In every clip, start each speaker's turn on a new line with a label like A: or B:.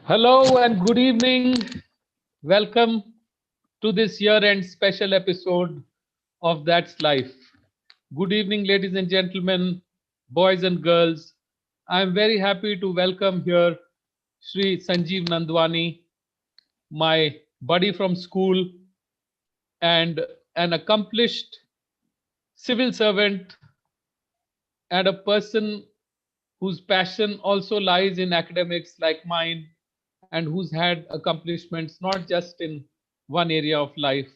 A: Hello and good evening. Welcome to this year-end special episode of That's Life. Good evening, ladies and gentlemen, boys and girls. I'm very happy to welcome here Sri Sanjeev Nandwani, my buddy from school and an accomplished civil servant and a person whose passion also lies in academics like mine and who's had accomplishments not just in one area of life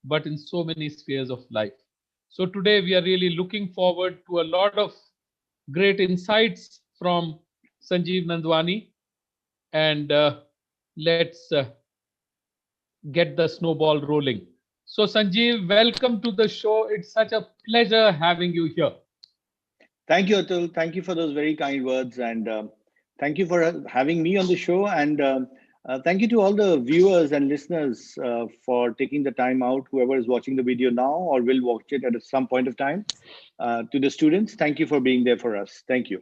A: but in so many spheres of life. So today we are really looking forward to a lot of great insights from Sanjeev Nandwani, and let's get the snowball rolling. So Sanjeev, welcome to the show. It's such a pleasure having you here.
B: Thank you, Atul. Thank you for those very kind words, and thank you for having me on the show. And thank you to all the viewers and listeners for taking the time out. Whoever is watching the video now or will watch it at some point of time. To the students, thank you for being there for us. Thank you.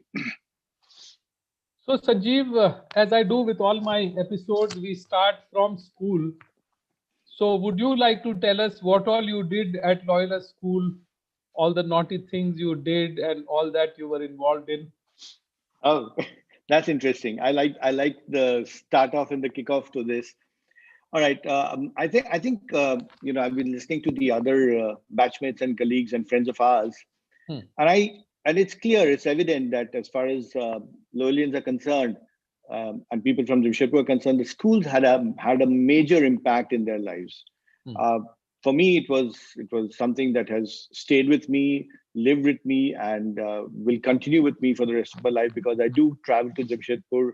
A: So Sanjeev, as I do with all my episodes, we start from school. So would you like to tell us what all you did at Loyola School, all the naughty things you did and all that you were involved in?
B: Oh, that's interesting. I like the start off and the kickoff to this. All right. I think I've been listening to the other batchmates and colleagues and friends of ours,
A: Hmm.
B: and it's clear, it's evident that as far as Lowlians are concerned, and people from Jamshedpur are concerned, the schools had a major impact in their lives.
A: Hmm.
B: Uh, for me, it was something that has stayed with me, lived with me, and will continue with me for the rest of my life because I do travel to Jamshedpur,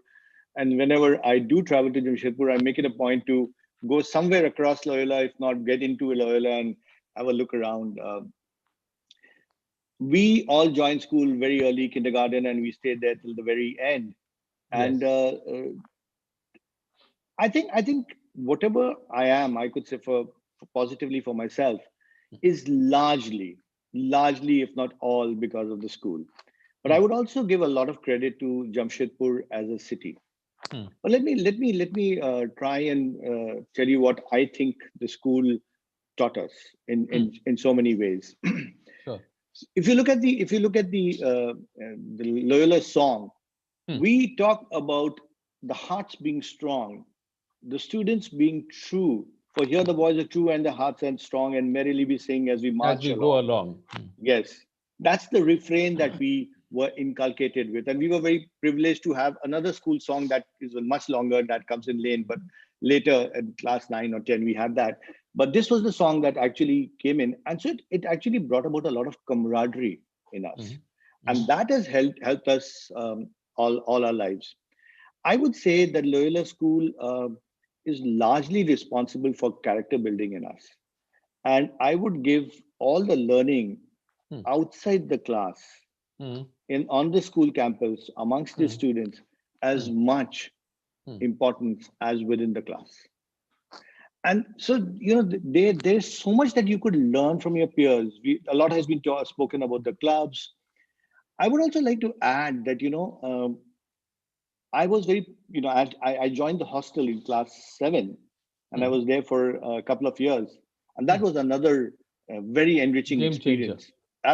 B: and whenever I do travel to Jamshedpur, I make it a point to go somewhere across Loyola, if not get into a Loyola and have a look around. We all joined school very early, kindergarten, and we stayed there till the very end. And
A: Yes.
B: I think whatever I am, I could say for positively for myself, is largely, if not all, because of the school. But I
A: Hmm.
B: would also give a lot of credit to Jamshedpur as a city.
A: Hmm.
B: But let me try and tell you what I think the school taught us in
A: Hmm.
B: in so many ways.
A: Sure.
B: If you look at the Loyola song,
A: Hmm.
B: we talk about the hearts being strong, the students being true. For here the boys are true and the hearts are strong, and merrily we sing as we
A: As
B: march
A: we go
B: along.
A: along. Hmm.
B: Yes, that's the refrain that we were inculcated with. And we were very privileged to have another school song that is much longer, that comes in lane, but later in class 9 or 10, we had that. But this was the song that actually came in. And so it actually brought about a lot of camaraderie in us.
A: Hmm. Hmm.
B: And that has helped us all our lives. I would say that Loyola School is largely responsible for character building in us. And I would give all the learning
A: Hmm.
B: outside the class,
A: Hmm.
B: in on the school campus amongst the
A: Hmm.
B: students,
A: Hmm.
B: as much
A: Hmm.
B: importance as within the class. And so, there's so much that you could learn from your peers. A lot has been spoken about the clubs. I would also like to add that, I was very, I joined the hostel in class 7, and I
A: Hmm.
B: was there for a couple of years. And that
A: Hmm.
B: was another very enriching
A: Game changer.
B: experience.
A: Hmm.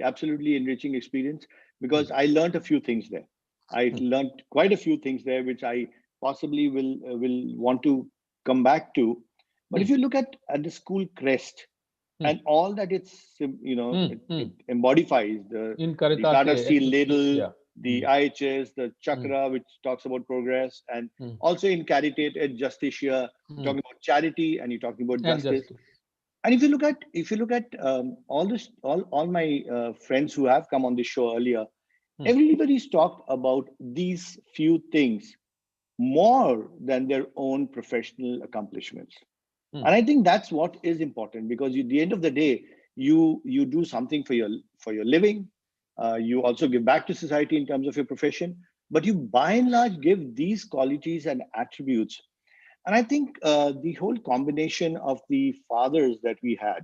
B: Absolutely enriching experience,
A: Hmm.
B: because I learned a few things there. I
A: Hmm.
B: learned quite a few things there, which I possibly will want to come back to. But
A: Hmm.
B: if you look at the school crest
A: Hmm.
B: and all that
A: Hmm.
B: it
A: Hmm.
B: embodies,
A: In
B: the Tata
A: Karitate,
B: Steel
A: especially.
B: ladle,
A: Yeah.
B: the
A: Hmm.
B: IHS, the
A: Hmm.
B: chakra, which talks about progress, and
A: Hmm.
B: also in Caritate and Justitia, you're
A: Hmm.
B: talking about charity and you're talking about
A: And
B: justice.
A: justice.
B: And if you look at all my friends who have come on the show earlier,
A: Hmm.
B: everybody's talked about these few things more than their own professional accomplishments.
A: Hmm.
B: And I think that's what is important, because at the end of the day, you do something for your living. You also give back to society in terms of your profession, but you by and large give these qualities and attributes. And I think the whole combination of the fathers that we had,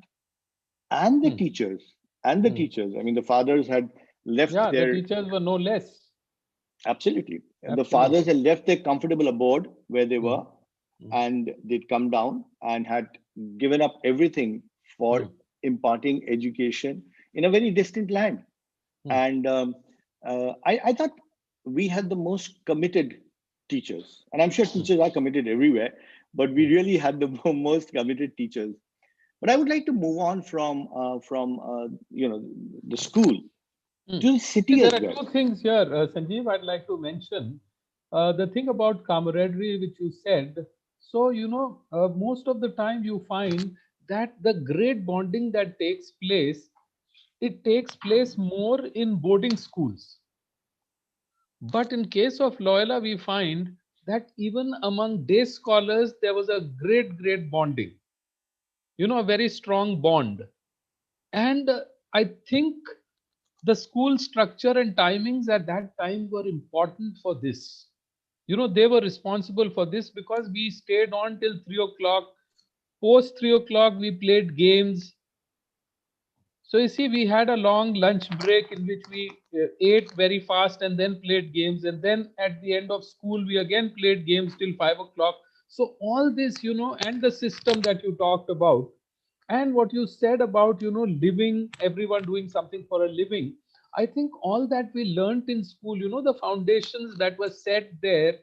B: and the
A: Hmm.
B: teachers, and the
A: Hmm.
B: teachers, I mean, the fathers had left
A: Yeah, the
B: their
A: teachers were no less.
B: Absolutely. The
A: Absolutely.
B: fathers had left their comfortable abode where they were,
A: Mm.
B: and they'd come down and had given up everything for
A: Mm.
B: imparting education in a very distant land.
A: Mm.
B: And I thought we had the most committed teachers. And I'm sure
A: Mm.
B: teachers are committed everywhere, but we
A: Mm.
B: really had the most committed teachers. But I would like to move on from the school
A: Mm.
B: to the
A: See,
B: city
A: there
B: as
A: are
B: well.
A: two things here, Sanjeev, I'd like to mention. The thing about camaraderie, which you said. So, most of the time you find that the great bonding that takes place, it takes place more in boarding schools. But in case of Loyola, we find that even among day scholars, there was a great bonding, a very strong bond. And I think the school structure and timings at that time were important for this. They were responsible for this because we stayed on till 3 o'clock. Post 3 o'clock, we played games. So you see, we had a long lunch break in which we ate very fast and then played games. And then at the end of school, we again played games till 5 o'clock. So all this, and the system that you talked about, and what you said about, living, everyone doing something for a living. I think all that we learned in school, the foundations that were set there,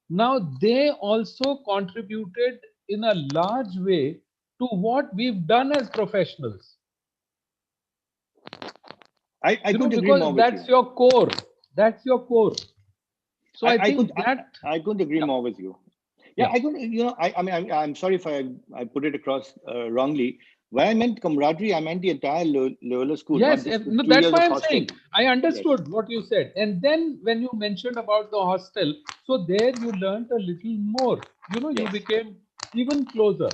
A: now they also contributed in a large way to what we've done as professionals.
B: I couldn't agree
A: Because
B: more with
A: that's
B: you.
A: your core. That's your core. So
B: I,
A: I
B: I could
A: think that,
B: I couldn't agree
A: yeah,
B: more with you. Yeah,
A: yeah.
B: I couldn't. I mean, I'm sorry if I put it across wrongly. When I meant camaraderie, I meant the entire Loyola school, not
A: Yes,
B: just the
A: no,
B: two
A: that's
B: years
A: why
B: of
A: I'm
B: hostel.
A: saying I
B: Yes,
A: understood what you said. And then when you mentioned about the hostel, so there you learned a little more. You
B: yes,
A: became even closer.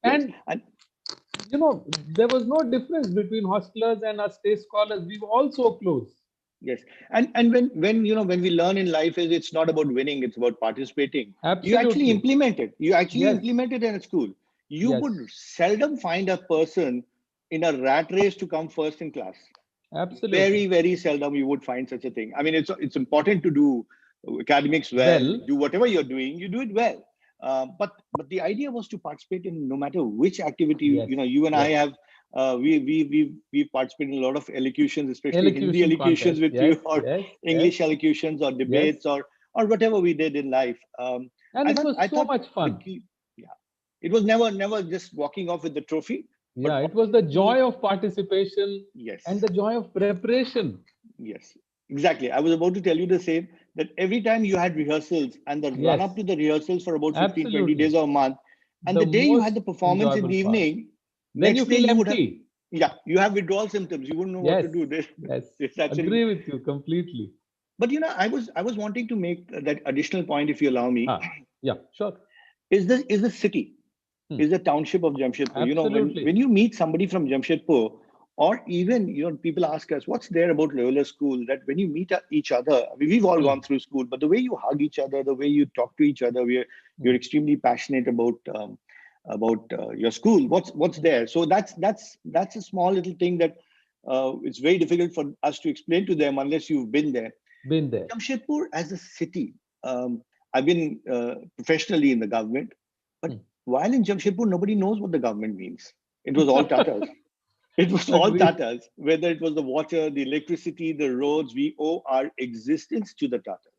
B: yes,
A: And
B: and
A: there was no difference between hostelers and us day scholars. We were all so close.
B: yes, and when when we learn in life is it's not about winning, it's about participating. You actually
A: Absolutely.
B: implement it. You actually
A: Yes.
B: implement it in a school. You
A: Yes.
B: would seldom find a person in a rat race to come first in class.
A: Absolutely.
B: Very seldom you would find such a thing. I mean, it's important to do academics well,
A: Well,
B: do whatever you're doing, you do it well. But the idea was to participate in no matter which activity.
A: yes.
B: You and I
A: Yes.
B: have we participated in a lot of elocutions, especially Hindi
A: Elocution
B: elocutions
A: contest.
B: with
A: Yes.
B: you, or
A: Yes. Yes.
B: English elocutions, or
A: Yes.
B: debates, or whatever we did in life.
A: And
B: I
A: it
B: thought
A: was
B: I
A: so
B: thought
A: much
B: the
A: fun.
B: key, yeah, it was never just walking off with the trophy, but
A: Yeah, it was the
B: being
A: joy of participation and
B: yes.
A: the joy of preparation.
B: Yes, exactly. I was about to tell you the same, that every time you had rehearsals and the run up
A: Yes,
B: to the rehearsals for about 15, 20 days
A: absolutely.
B: or a month, and
A: The
B: the day you had
A: most
B: the performance in
A: enjoyable
B: the
A: part.
B: evening,
A: Then you
B: next day
A: feel
B: you would have,
A: empty.
B: yeah, you have withdrawal symptoms. You wouldn't know what to
A: Yes,
B: do. This,
A: yes.
B: it's actually,
A: Agree with you completely.
B: but I was wanting to make that additional point, if you allow me,
A: Yeah, sure.
B: is the city,
A: Hmm.
B: is the township of Jamshedpur. When
A: Absolutely.
B: you meet somebody from Jamshedpur, or even people ask us what's there about Loyola School. That when you meet each other, we've all
A: Hmm.
B: gone through school, but the way you hug each other, the way you talk to each other, you're
A: Hmm.
B: extremely passionate about your school. What's
A: Hmm.
B: there? So that's a small little thing that it's very difficult for us to explain to them unless you've been there.
A: Been there.
B: Jamshedpur as a city, I've been professionally in the government, but
A: Hmm.
B: while in Jamshedpur, nobody knows what the government means. It was all Tatas. It was all
A: Agree.
B: Tatas. Whether it was the water, the electricity, the roads, we owe our existence to the Tatas.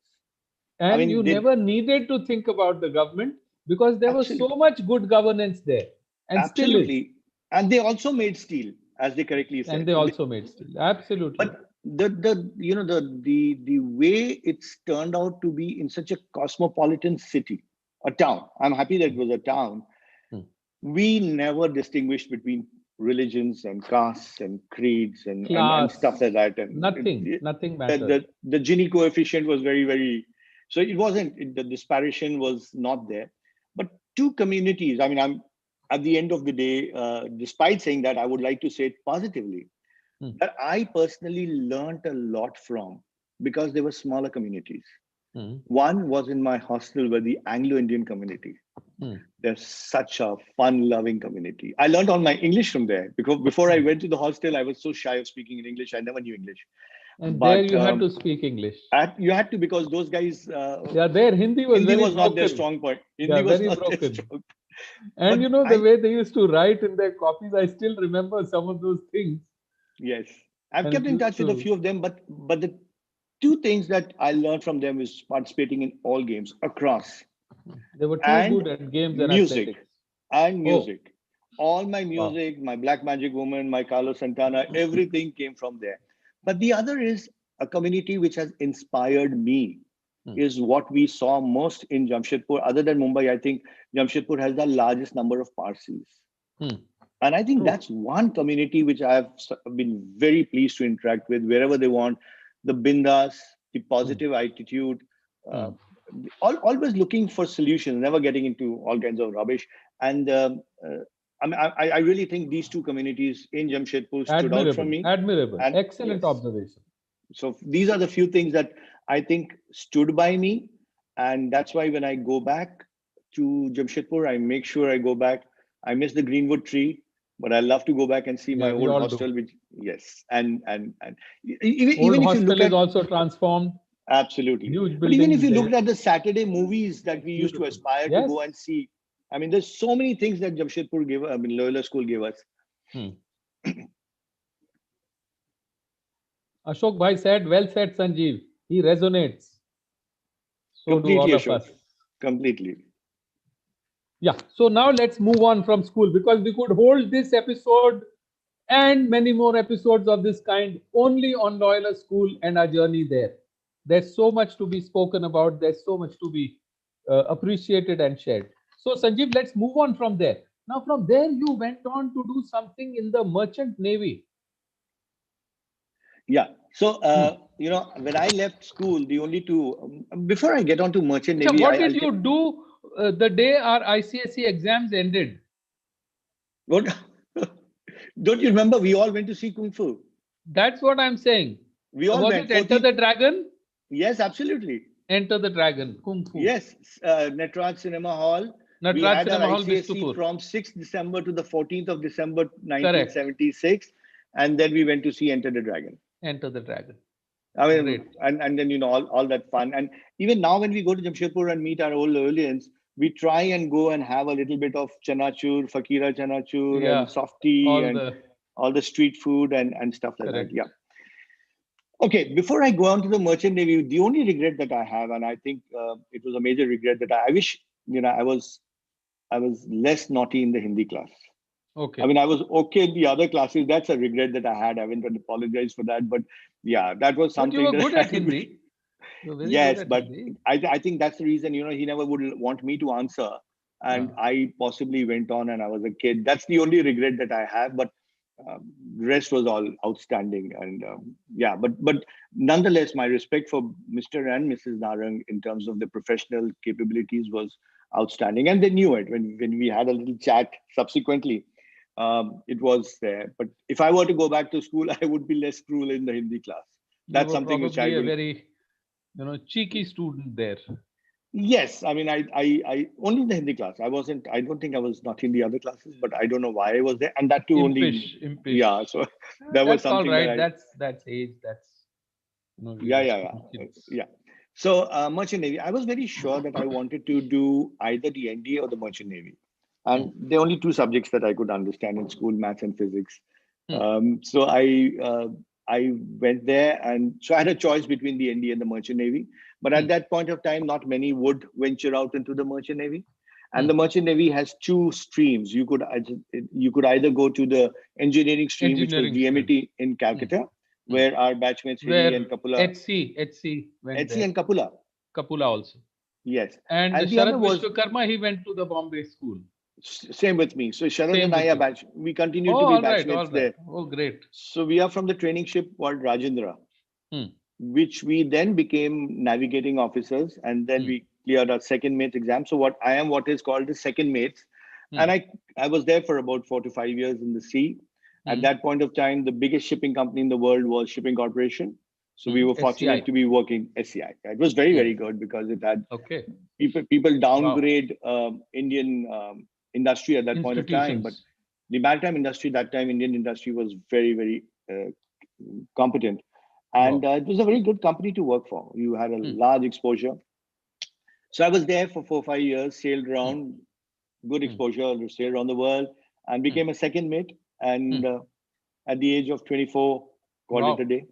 B: I
A: And
B: mean,
A: you
B: they
A: never needed to think about the government because there was so
B: absolutely,
A: much good governance there and still is.
B: absolutely, and they also made steel, as they correctly
A: And
B: said.
A: they also made steel. Absolutely.
B: But the way it's turned out to be in such a cosmopolitan city, a town. I'm happy that it was a town.
A: Hmm.
B: We never distinguished between religions and castes and creeds and stuff
A: Class.
B: like that. And
A: Nothing
B: the,
A: mattered.
B: the Gini coefficient was very, so it wasn't, the disparison was not there. But two communities, I mean, I'm at the end of the day, despite saying that, I would like to say it positively,
A: Hmm.
B: that I personally learned a lot from, because they were smaller communities.
A: Hmm.
B: One was in my hostel were the Anglo-Indian community.
A: Hmm.
B: They're such a fun-loving community. I learned all my English from there, because before I
A: Hmm.
B: went to the hostel, I was so shy of speaking in English. I never knew English.
A: And there
B: But
A: you had to speak English.
B: you had to, because those guys,
A: Yeah, their Hindi was
B: Hindi
A: very
B: was not their
A: broken.
B: strong point.
A: Yeah,
B: Hindi was
A: very
B: not their
A: broken.
B: strong.
A: And
B: But
A: you know, the way they used to write in their copies, I still remember some of those things.
B: yes, I've
A: And
B: kept
A: it
B: in
A: used
B: touch with a
A: to,
B: few of them. But the two things that I learned from them is participating in all games across,
A: they were too
B: and
A: good at games and
B: music,
A: athletics.
B: and
A: Oh,
B: music. All my
A: wow.
B: music, my Black Magic Woman, my Carlos Santana, everything came from there. But the other is a community which has inspired me,
A: Hmm.
B: is what we saw most in Jamshedpur. Other than Mumbai, I think Jamshedpur has the largest number of Parsis.
A: Hmm.
B: And I think
A: True.
B: that's one community which I have been very pleased to interact with wherever they want. The bindas, the
A: Hmm.
B: positive attitude,
A: Hmm.
B: uh, always looking for solutions, never getting into all kinds of rubbish. And I really think these two communities in Jamshedpur stood out from
A: Admirable,
B: me.
A: admirable.
B: And
A: Excellent
B: yes,
A: observation.
B: so these are the few things that I think stood by me. And that's why when I go back to Jamshedpur, I make sure I go back. I miss the Greenwood tree, but I love to go back and see my
A: Yeah, we
B: old
A: all do.
B: hostel, which, yes. And even,
A: Old
B: even if you look
A: hostel is
B: at,
A: also transformed.
B: absolutely.
A: Huge
B: But even if
A: buildings
B: you
A: there.
B: looked at the Saturday movies that we used to
A: Beautiful.
B: aspire to
A: Yes.
B: go and see, I mean, there's so many things that Jamshedpur gave, I mean, Loyola School gave us.
A: Hmm. Ashok Bhai said, well said, Sanjeev. He resonates. So do
B: Completely,
A: all of
B: Ashok.
A: us.
B: Completely.
A: Yeah. So now let's move on from school, because we could hold this episode and many more episodes of this kind only on Loyola School and our journey there. There's so much to be spoken about. There's so much to be appreciated and shared. So, Sanjeev, let's move on from there. Now, from there, you went on to do something in the Merchant Navy.
B: Yeah. So,
A: Hmm.
B: when I left school, the only two, before I get on to Merchant
A: Achha,
B: Navy,
A: what did
B: I'll
A: you do the day our ICSE exams ended?
B: what, don't you remember? We all went to see Kung Fu.
A: That's what I'm saying.
B: We all
A: Was
B: went.
A: it Enter
B: 14th.
A: the Dragon?
B: Yes, absolutely.
A: Enter the Dragon, Kung Fu.
B: Yes, Netraj Cinema Hall. We
A: Natraj
B: had our
A: Cinema Hall,
B: ICSE
A: Bistupur.
B: from 6th December to the 14th of December
A: Correct.
B: 1976. And then we went to see Enter the Dragon.
A: Enter the Dragon.
B: I mean,
A: Great.
B: and then, all that fun. And even now, when we go to Jamshedpur and meet our old Loyalians, we try and go and have a little bit of chanachur, fakira chanachur, and
A: Yeah.
B: softy,
A: All
B: and
A: the
B: all the street food and stuff like that. Yeah.
A: correct.
B: Okay. Before I go on to the Merchant Navy, the only regret that I have, and I think it was a major regret, that I wish, I was less naughty in the Hindi class. I
A: Okay.
B: mean, I was okay in the other classes. That's a regret that I had. I went and apologized for that. But yeah, that was
A: But you
B: something
A: were
B: that
A: good
B: I
A: at
B: wish.
A: Hindi. You were very good
B: Yes,
A: at
B: but
A: Hindi.
B: I think that's the reason, he never would want me to answer. And
A: Ah,
B: I possibly went on and I was a kid. That's the only regret that I have. But the rest was all outstanding. And yeah, but nonetheless, my respect for Mr. and Mrs. Narang in terms of the professional capabilities was outstanding. And they knew it when we had a little chat subsequently. It was there. But if I were to go back to school, I would be less cruel in the Hindi class.
A: you
B: That's
A: were
B: something which I
A: probably a
B: will.
A: very, cheeky student there.
B: Yes, I mean, I only in the Hindi class. I wasn't. I don't think I was not in the other classes, but I don't know why I was there, and that too only.
A: Impish, impish.
B: Yeah, so that was
A: That's all
B: something that
A: right.
B: I.
A: That's age. That's we
B: Yeah,
A: were
B: yeah,
A: still
B: yeah,
A: kids.
B: yeah. So Merchant Navy, I was very sure that I wanted to do either the NDA or the Merchant Navy,
A: Hmm.
B: and the only two subjects that I could understand in school, maths and physics.
A: Hmm.
B: So I went there, and so I had a choice between the NDA and the Merchant Navy. But
A: Hmm.
B: at that point of time, not many would venture out into the Merchant Navy. And
A: Hmm.
B: the Merchant Navy has two streams. You could either go to the engineering stream, which was
A: Engineering stream.
B: DMET in
A: Hmm.
B: Calcutta,
A: Hmm.
B: where our batchmates Hiri
A: Where
B: and Kapula,
A: HC went
B: HC
A: there.
B: and Kapula,
A: Kapula also.
B: yes.
A: And
B: And the other
A: Sharad
B: was
A: Vishwakarma, he went to the Bombay school.
B: same with me. So Sharad
A: Same
B: and I
A: with
B: are
A: you.
B: batch. We continue
A: Oh,
B: to be
A: all right, all
B: batchmates
A: right.
B: there.
A: Oh, great.
B: So we are from the training ship called Rajendra,
A: Hmm.
B: which we then became navigating officers, and then
A: Hmm.
B: we cleared our second mates exam. So what is called the second mates,
A: Hmm.
B: and I was there for about 4 to 5 years in the sea. At
A: Hmm.
B: that point of time, the biggest shipping company in the world was Shipping Corporation. So we
A: Hmm.
B: were
A: SCI.
B: fortunate to be working SCI. It was very,
A: Hmm.
B: very good because it had
A: Okay.
B: people
A: Wow.
B: downgrade Indian industry at that point of time, but
A: Institutions.
B: the maritime industry that time, Indian industry was very, very competent. And
A: Wow.
B: it was a very good company to work for. You had a
A: Hmm.
B: large exposure. So I was there for 4 or 5 years, sailed
A: Hmm.
B: around, good
A: Hmm.
B: exposure, sailed around the world, and
A: Hmm.
B: became a second mate.
A: Hmm.
B: And at the age of 24, called it a
A: Wow.
B: day.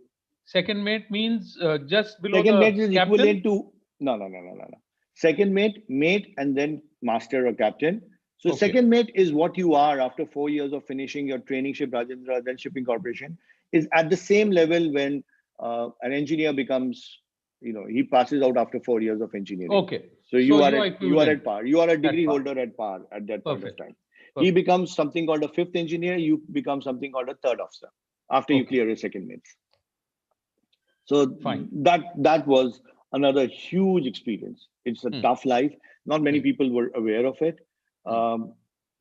A: Second mate means just below
B: Second
A: the
B: mate is
A: captain.
B: equivalent to no. Second mate, and then master or captain. So
A: Okay.
B: second mate is what you are after 4 years of finishing your training ship, Rajendra, then shipping corporation, is at the same level when an engineer becomes, he passes out after 4 years of engineering.
A: Okay.
B: So
A: So
B: you are
A: you are
B: at
A: equivalent
B: par. You are a
A: at
B: degree
A: par.
B: holder at par at that point of
A: Perfect.
B: time. He
A: Perfect.
B: becomes something called a fifth engineer. You become something called a third officer after you
A: Okay.
B: clear your second mates. So
A: Fine.
B: that was another huge experience. It's a
A: Hmm.
B: tough life. Not many
A: Hmm.
B: people were aware of it.
A: Hmm.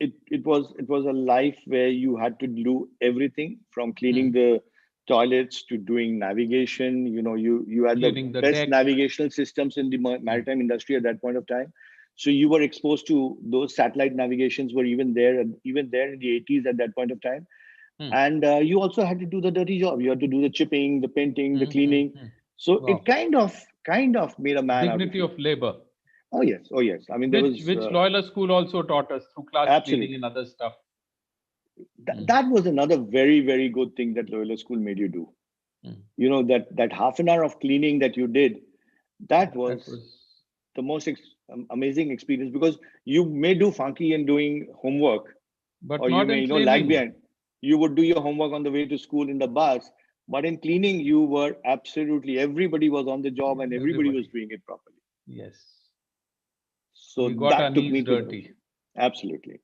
B: It was a life where you had to do everything from
A: Hmm.
B: cleaning the toilets to doing navigation. You had the
A: Cleaning the
B: best
A: deck.
B: navigational systems in the
A: Hmm.
B: maritime industry at that point of time. So you were exposed to those satellite navigations were even there in the 80s at that point of time.
A: Hmm.
B: And you also had to do the dirty job. You had to do the chipping, the painting, the
A: Hmm. Hmm.
B: cleaning.
A: Hmm.
B: So it
A: Wow.
B: kind of made a man out of
A: Dignity
B: you.
A: of labor,
B: Oh yes. I mean, there
A: which
B: was
A: which Loyola School also taught us through class cleaning
B: absolutely
A: and other stuff. Hmm.
B: that was another very very good thing that Loyola School made you do.
A: Hmm.
B: That half an hour of cleaning that you did, that
A: That
B: was
A: was,
B: the most amazing experience because you may do funky in doing homework,
A: but
B: or you
A: not
B: may
A: in
B: lag
A: cleaning.
B: behind. You would do your homework on the way to school in the bus, but in cleaning you were absolutely everybody was on the job and everybody was
A: Everybody.
B: doing it properly.
A: Yes.
B: So
A: We got our
B: that took
A: knees
B: me to the
A: dirty.
B: absolutely.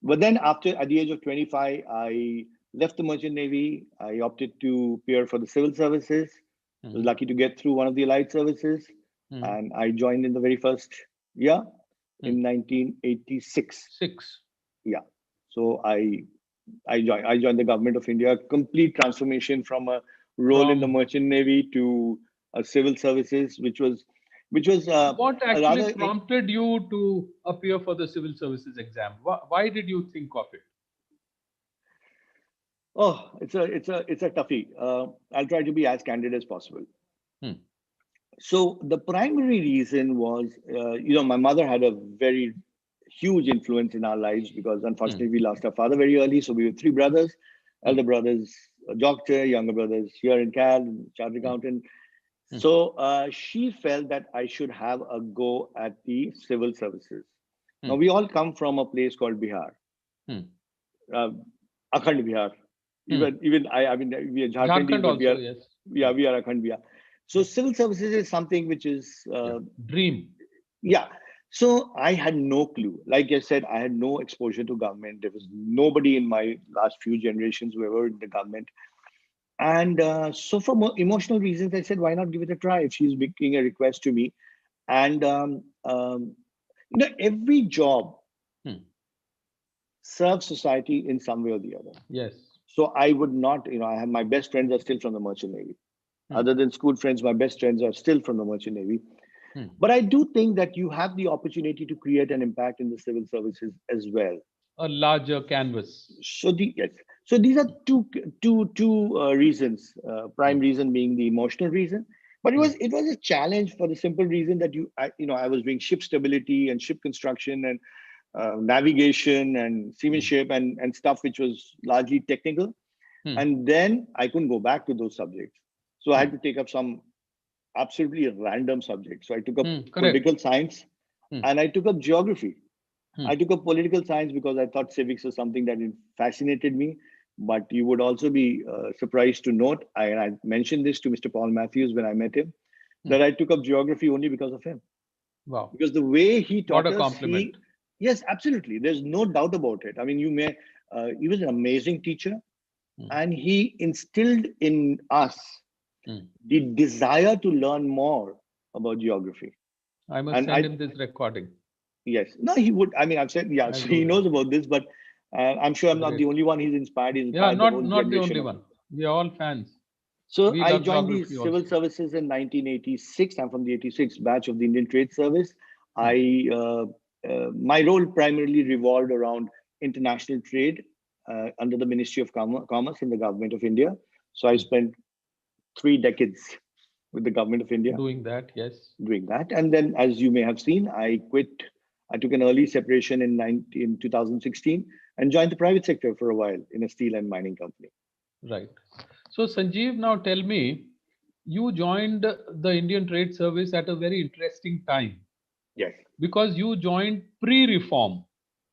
B: But then after at the age of 25, I left the merchant navy. I opted to appear for the civil services. I
A: Hmm.
B: was lucky to get through one of the allied services,
A: Hmm.
B: and I joined in the very first year
A: Hmm.
B: in 1986.
A: 6.
B: Yeah. So I joined the government of India. Complete transformation from a role in the
A: From
B: merchant navy to civil services, which was
A: what
B: a
A: actually
B: rather
A: prompted you to appear for the civil services exam? Why did you think of it?
B: it's a toughie. I'll try to be as candid as possible.
A: Hmm.
B: So the primary reason was, my mother had a very huge influence in our lives because
A: Hmm.
B: unfortunately we lost our father very early. So we were three brothers,
A: Hmm.
B: elder brothers a doctor, younger brothers here in Cal, chartered
A: Hmm.
B: accountant.
A: Hmm.
B: So she felt that I should have a go at the civil services. Now
A: Hmm.
B: we all come from a place called Bihar,
A: Hmm.
B: uh, Akhand Bihar.
A: Hmm.
B: Even I mean we are Jharkhandis,
A: Jharkhand
B: but
A: also, yes. Hmm.
B: we are Akhand Bihar. So
A: Hmm.
B: civil services is something which is
A: Yeah. Dream.
B: yeah. So I had no clue. Like I said, I had no exposure to government. There was nobody in my last few generations who ever in the government. And so for emotional reasons, I said, why not give it a try if she's making a request to me? And every job
A: Hmm.
B: serves society in some way or the other.
A: Yes.
B: So I would not, I have my best friends are still from the merchant navy.
A: Hmm.
B: Other than school friends, my best friends are still from the merchant navy.
A: Hmm.
B: But I do think that you have the opportunity to create an impact in the civil services as well.
A: A larger canvas.
B: Yes. So these are two reasons.
A: Hmm.
B: Prime reason being the emotional reason, but it
A: Hmm.
B: was it was a challenge for the simple reason that I was doing ship stability and ship construction and navigation and
A: Hmm.
B: seamanship and stuff which was largely technical,
A: Hmm.
B: and then I couldn't go back to those subjects, so I
A: Hmm.
B: had to take up some absolutely random subjects. So I took up
A: Hmm. Correct.
B: political science
A: Hmm.
B: and I took up geography.
A: Hmm.
B: I took up political science because I thought civics was something that fascinated me. But you would also be surprised to note, I mentioned this to Mr. Paul Matthews when I met him,
A: Hmm.
B: that I took up geography only because of him.
A: Wow.
B: Because the way he
A: What
B: taught
A: a
B: us,
A: compliment.
B: yes, absolutely. There's no doubt about it. I mean, he was an amazing teacher
A: Hmm.
B: and he instilled in us
A: Hmm.
B: the desire to learn more about geography.
A: I must
B: And
A: send him this recording.
B: yes, no, he would. I mean, I've said, yeah,
A: I'll
B: so
A: do
B: he
A: that.
B: knows about this, but I'm sure I'm not the
A: Great.
B: only one he's inspired. He's
A: Yeah,
B: inspired the
A: not
B: whole
A: not the
B: generation
A: only
B: of.
A: one. We are all fans.
B: So
A: We
B: I
A: love
B: joined the
A: geography
B: civil
A: also.
B: services in 1986. I'm from the 86 batch of the Indian Trade Service.
A: Hmm.
B: My role primarily revolved around international trade under the Ministry of Commerce in the government of India. So I
A: Hmm.
B: spent 3 decades with the government of India
A: Doing that, yes.
B: doing that. And then, as you may have seen, I quit. I took an early separation in 2016 and joined the private sector for a while in a steel and mining company.
A: Right. So, Sanjeev, now tell me, you joined the Indian Trade Service at a very interesting time
B: Yes,
A: because you joined pre-reform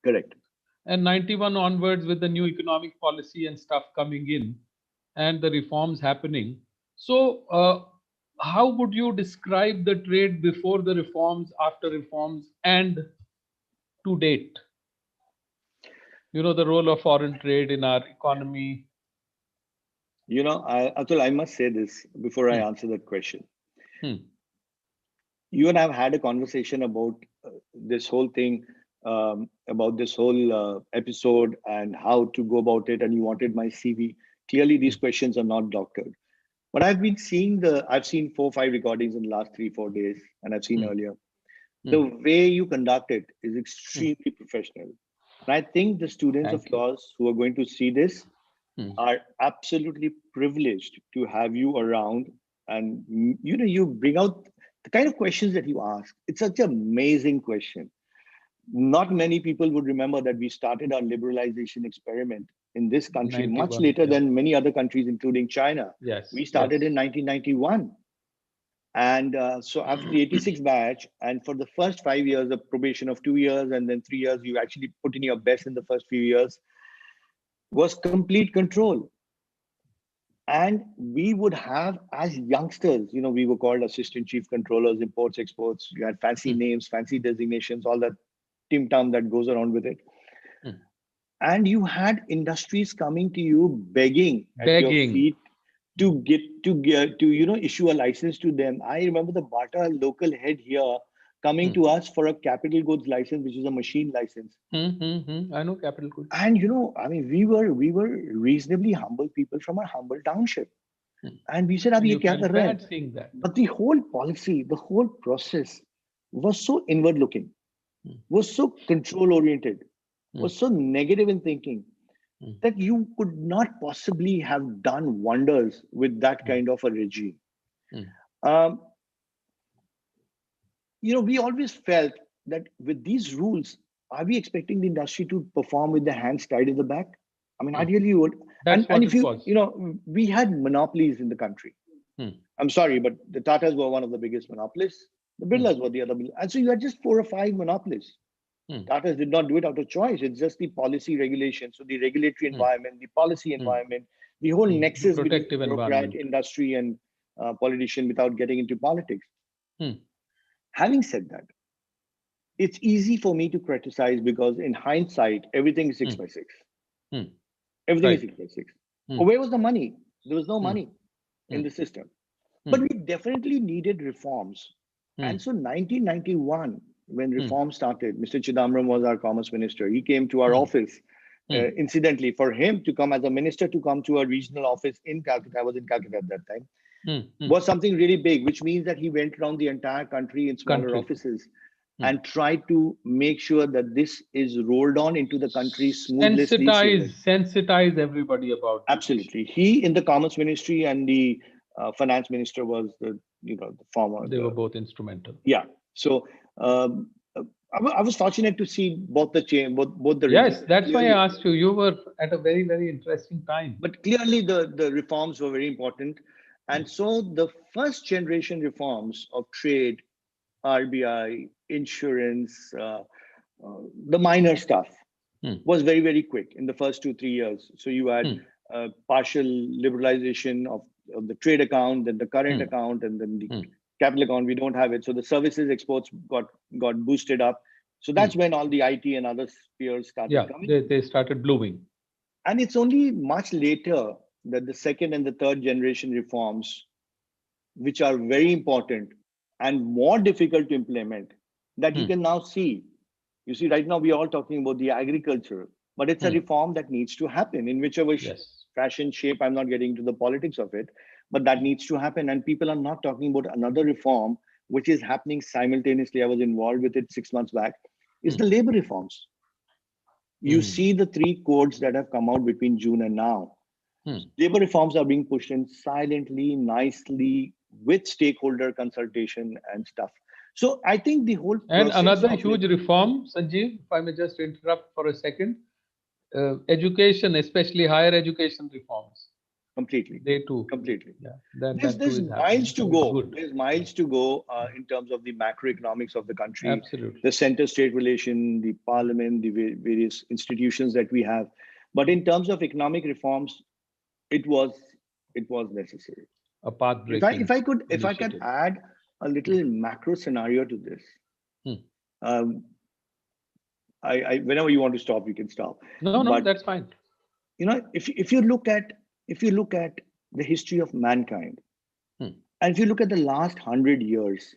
B: correct.
A: and 91 onwards with the new economic policy and stuff coming in and the reforms happening. So, how would you describe the trade before the reforms, after reforms, and to date? The role of foreign trade in our economy.
B: Atul, I must say this before I
A: Hmm.
B: answer that question.
A: Hmm.
B: You and I have had a conversation about this whole thing, about this whole episode and how to go about it, and you wanted my CV. Clearly, these questions are not doctored. But I've seen 4 or 5 recordings in the last 3 or 4 days, and I've seen
A: Hmm.
B: earlier.
A: Hmm.
B: The way you conduct it is
A: Hmm.
B: extremely professional. And I think the students of
A: Thank you.
B: yours who are going to see this
A: Hmm.
B: are absolutely privileged to have you around. And you bring out the kind of questions that you ask. It's such an amazing question. Not many people would remember that we started our liberalization experiment in this country much
A: 91.
B: later
A: Yeah.
B: than many other countries, including China.
A: Yes.
B: We started
A: Yes.
B: in 1991. And so after the 86 batch, and for the first 5 years of probation of 2 years, and then 3 years, you actually put in your best in the first few years, was complete control. And we would have, as youngsters, we were called assistant chief controllers, imports, exports. You had fancy
A: Hmm.
B: names, fancy designations, all that tim tam that goes around with it.
A: Hmm.
B: And you had industries coming to you begging at your
A: Begging.
B: feet to issue a license to them. I remember the Bata local head here coming
A: Hmm.
B: to us for a capital goods license, which is a machine license.
A: Hmm. Hmm. Hmm. I know capital goods.
B: And I mean, we were reasonably humble people from a humble township.
A: Hmm.
B: And we said, "Ab
A: And
B: ye
A: you
B: kya kar
A: felt
B: rahe hain?"
A: bad seeing that.
B: But the whole policy, the whole process was so inward looking,
A: Hmm.
B: was so control oriented,
A: Hmm.
B: was so negative in thinking
A: Hmm.
B: that you could not possibly have done wonders with that
A: Hmm.
B: kind of a regime.
A: Hmm.
B: Um, we always felt that with these rules, are we expecting the industry to perform with their hands tied in the back? I mean,
A: Hmm.
B: ideally you would. And,
A: That's
B: and
A: what
B: if
A: it was.
B: we had monopolies in the country.
A: Hmm.
B: I'm sorry, but the Tatas were one of the biggest monopolists. The
A: Hmm.
B: Birlas were the other. And so you had just 4 or 5 monopolists.
A: Hmm.
B: Tatas did not do it out of choice. It's just the policy regulation. So the regulatory
A: Hmm.
B: environment, the policy
A: Hmm.
B: environment, the whole
A: Hmm. The
B: nexus between
A: protective
B: bureaucrat,
A: environment.
B: industry, and politician without getting into politics.
A: Hmm.
B: Having said that, it's easy for me to criticize because in hindsight, everything is six
A: Hmm.
B: by six.
A: Hmm.
B: Everything is
A: Right.
B: 6 by 6.
A: Hmm.
B: Where was the money? There was no
A: Hmm.
B: money in
A: Hmm.
B: the system.
A: Hmm.
B: But we definitely needed reforms.
A: Hmm.
B: And so 1991, when
A: Hmm.
B: reform started, Mr. Chidambaram was our commerce minister. He came to our
A: Hmm.
B: office.
A: Hmm.
B: Incidentally, for him to come as a minister to come to a regional office in Calcutta, I was in Calcutta at that time,
A: Hmm. Hmm.
B: was something really big, which means that he went around the entire country in smaller
A: Country.
B: offices
A: Hmm.
B: and tried to make sure that this is rolled on into the country smoothly, seamless.
A: Sensitize everybody about this issue.
B: Absolutely. He in the commerce ministry and the finance minister was the former,
A: They were both instrumental.
B: yeah. So I was fortunate to see both the chain, both the
A: Yes,
B: regimes.
A: that's why
B: Clearly,
A: I asked you. You were at a very, very interesting time.
B: but clearly the reforms were very important.
A: Hmm.
B: And so the first generation reforms of trade, RBI, insurance, the minor stuff
A: Hmm.
B: was very, very quick in the first 2 3 years. So you had
A: Hmm.
B: partial liberalization of the trade account, then the current
A: Hmm.
B: account, and then the
A: Hmm.
B: capital account. We don't have it. So the services exports got boosted up. So
A: Hmm.
B: that's when all the IT and other spheres started
A: Yeah,
B: coming.
A: they started blooming.
B: And it's only much later that the second and the third generation reforms, which are very important and more difficult to implement, that you
A: Hmm.
B: can now see. You see, right now we are all talking about the agriculture, but it's a
A: Hmm.
B: reform that needs to happen in whichever
A: Yes.
B: fashion, shape. I'm not getting into the politics of it, but that needs to happen. And people are not talking about another reform which is happening simultaneously. I was involved with it 6 months back. Is
A: Hmm.
B: the labor reforms. You
A: Hmm.
B: see the 3 codes that have come out between June and now. Labor reforms are being pushed in silently, nicely, with stakeholder consultation and stuff. So I think the whole
A: And
B: process
A: another
B: of
A: huge reform, Sanjeev, if I may just interrupt for a second, education, especially higher education reforms.
B: completely,
A: They too.
B: completely.
A: Yeah, that too
B: There's
A: is happening.
B: miles to
A: So it's
B: go.
A: good.
B: There's miles to go in terms of the macroeconomics of the country,
A: Absolutely.
B: the center-state relation, the parliament, the various institutions that we have. But in terms of economic reforms, it was necessary.
A: A path
B: If
A: breaking
B: I could
A: initiative.
B: add a little macro scenario to this,
A: Hmm.
B: um, I whenever you want to stop, you can stop.
A: No,
B: But
A: that's fine.
B: if you look at the history of mankind,
A: Hmm.
B: and if you look at the last 100 years,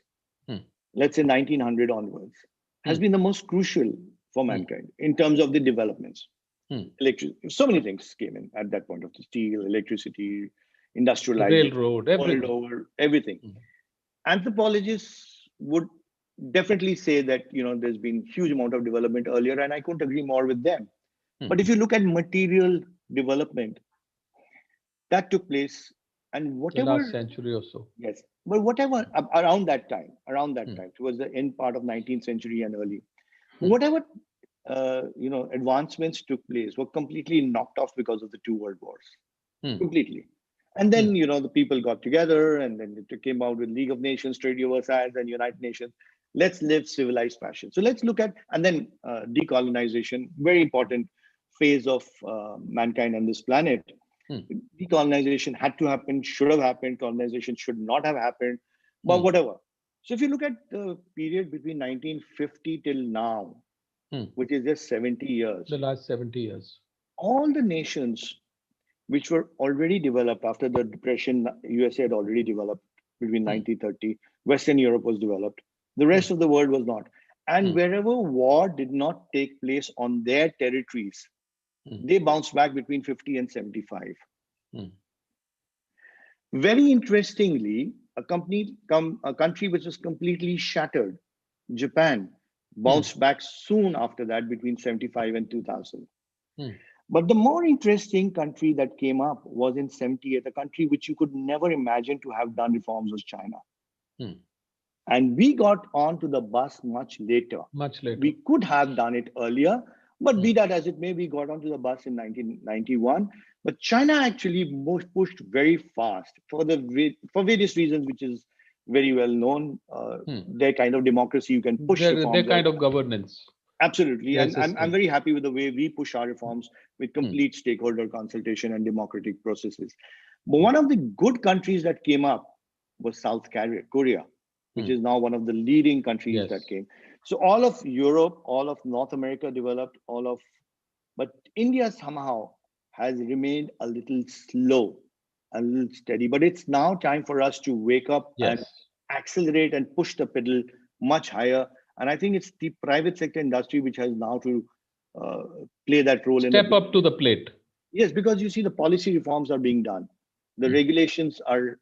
A: Hmm.
B: let's say 1900 onwards, has
A: Hmm.
B: been the most crucial for
A: Hmm.
B: mankind in terms of the developments.
A: Hmm.
B: Electricity, so many things came in at that point of the steel, electricity, industrialization,
A: Railroad,
B: world
A: everything.
B: over, everything.
A: Hmm.
B: Anthropologists would definitely say that there's been huge amount of development earlier, and I couldn't agree more with them.
A: Hmm.
B: But if you look at material development that took place, and
A: The last
B: whatever,
A: century or so.
B: yes, but whatever around that
A: Hmm.
B: time, towards the end part of 19th century and early,
A: Hmm.
B: whatever advancements took place were completely knocked off because of the two world wars,
A: Hmm.
B: completely. And
A: Hmm.
B: then the people got together, and then it came out with League of Nations, Treaty of Versailles, and United Nations. Let's live civilized fashion. So let's look at, and then decolonization, very important phase of mankind on this planet.
A: Hmm.
B: Decolonization had to happen, should have happened. Colonization should not have happened, but
A: Hmm.
B: whatever. So if you look at the period between 1950 till now,
A: Hmm.
B: which is just 70 years,
A: The last 70 years.
B: all the nations which were already developed after the depression, USA had already developed between
A: Hmm.
B: 1930. Western Europe was developed. The
A: Hmm.
B: rest of the world was not. And
A: Hmm.
B: wherever war did not take place on their territories,
A: Hmm.
B: they bounced back between 50 and 75.
A: Hmm.
B: Very interestingly, a country which was completely shattered, Japan,
A: Hmm.
B: bounced back soon after that between 75 and 2000.
A: Hmm.
B: But the more interesting country that came up was in 78, a country which you could never imagine to have done reforms was China.
A: Hmm.
B: And we got onto the bus much later.
A: Much later.
B: We could have done it earlier, but
A: Hmm.
B: be that as it may, we got onto the bus in 1991. But China actually pushed very fast for various reasons, which is very well known.
A: Hmm.
B: Their kind of democracy, you can push
A: Their
B: reforms
A: kind
B: out.
A: of governance.
B: Absolutely.
A: Their
B: And I'm
A: system.
B: very happy with the way we push our reforms with
A: Hmm.
B: complete stakeholder consultation and democratic processes. But one of the good countries that came up was South Korea, which
A: Hmm.
B: is now one of the leading countries that
A: Yes.
B: came. So all of Europe, all of North America developed, but India somehow has remained a little slow, a little steady. But it's now time for us to wake up and
A: Yes.
B: accelerate and push the pedal much higher. And I think it's the private sector industry which has now to uh, play that role in a
A: Step
B: big
A: up
B: way.
A: to the plate.
B: Yes, because you see the policy reforms are being done. The
A: Hmm.
B: regulations are,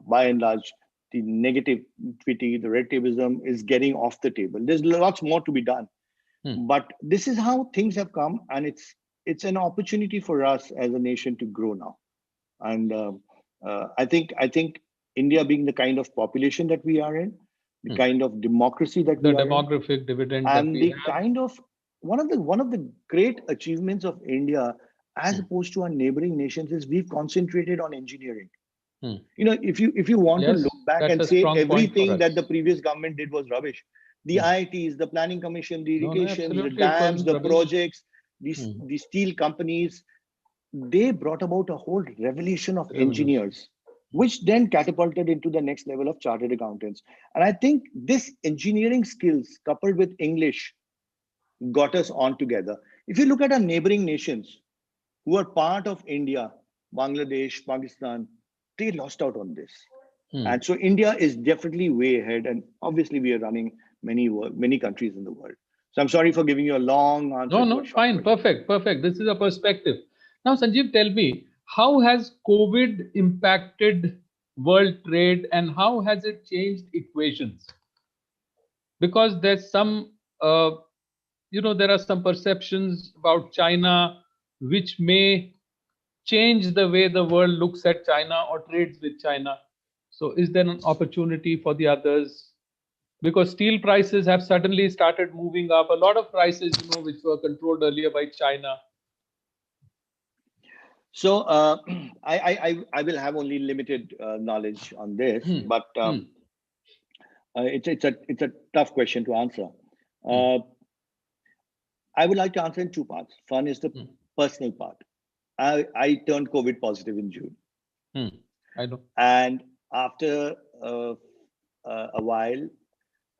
B: by and large, the negativity, the red tapeism is getting off the table. There's lots more to be done.
A: Hmm.
B: But this is how things have come, and it's an opportunity for us as a nation to grow now. And I think India, being the kind of population that we are in, the
A: Hmm.
B: kind of democracy that
A: The
B: we are in,
A: demographic dividend that
B: and
A: we
B: the
A: have.
B: kind of one of the great achievements of India as
A: Hmm.
B: opposed to our neighboring nations is we've concentrated on engineering.
A: Hmm.
B: If you want to
A: Yes,
B: look back
A: that's
B: and
A: a
B: say
A: strong point for
B: everything that the
A: us.
B: previous government did was rubbish, the
A: Hmm.
B: IITs, the planning commission, the
A: No,
B: irrigations, the
A: absolutely, it
B: dams,
A: wasn't
B: the
A: rubbish.
B: projects,
A: Hmm.
B: the steel companies, they brought about a whole revolution of
A: Revolution.
B: engineers, which then catapulted into the next level of chartered accountants. And I think this engineering skills coupled with English got us on together. If you look at our neighboring nations who are part of India, Bangladesh, Pakistan, they lost out on this.
A: Hmm.
B: And so India is definitely way ahead. And obviously, we are running many countries in the world. So I'm sorry for giving you a long answer
A: No,
B: to a
A: no,
B: short
A: fine,
B: question.
A: perfect, perfect. This is a perspective. Now, Sanjeev, tell me, how has COVID impacted world trade and how has it changed equations? Because there's some, there are some perceptions about China which may change the way the world looks at China or trades with China? So is there an opportunity for the others? Because steel prices have suddenly started moving up. A lot of prices, which were controlled earlier by China.
B: So I will have only limited knowledge on this,
A: Hmm.
B: but
A: Hmm.
B: it's a tough question to answer. I would like to answer in two parts. One is the personal part. I turned COVID positive in June.
A: I know.
B: And after a while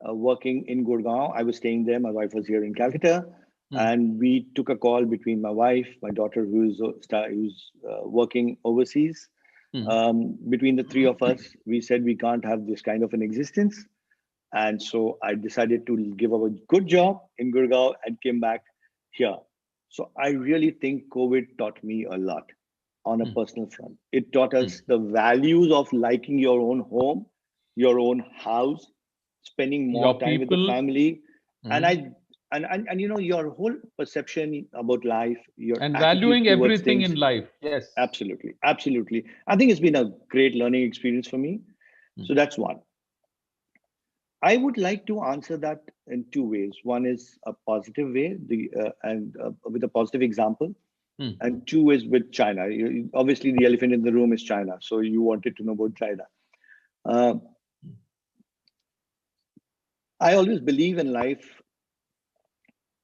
B: working in Gurgaon, I was staying there. My wife was here in Calcutta. And we took a call between my wife, my daughter, who's working overseas. Between the three of us, we said we can't have this kind of an existence. And so I decided to give up a good job in Gurgaon and came back here. So I really think COVID taught me a lot on a personal front. It taught us the values of liking your own home, your own house, spending more
A: Your
B: time with the
A: people.
B: family, and your whole perception about life, your
A: And
B: attitude
A: valuing
B: towards
A: everything
B: things.
A: in life. Yes.
B: Absolutely. I think it's been a great learning experience for me. So that's one. I would like to answer that in two ways. One is a positive way, with a positive example, and two is with China. Obviously, the elephant in the room is China. So you wanted to know about China. I always believe in life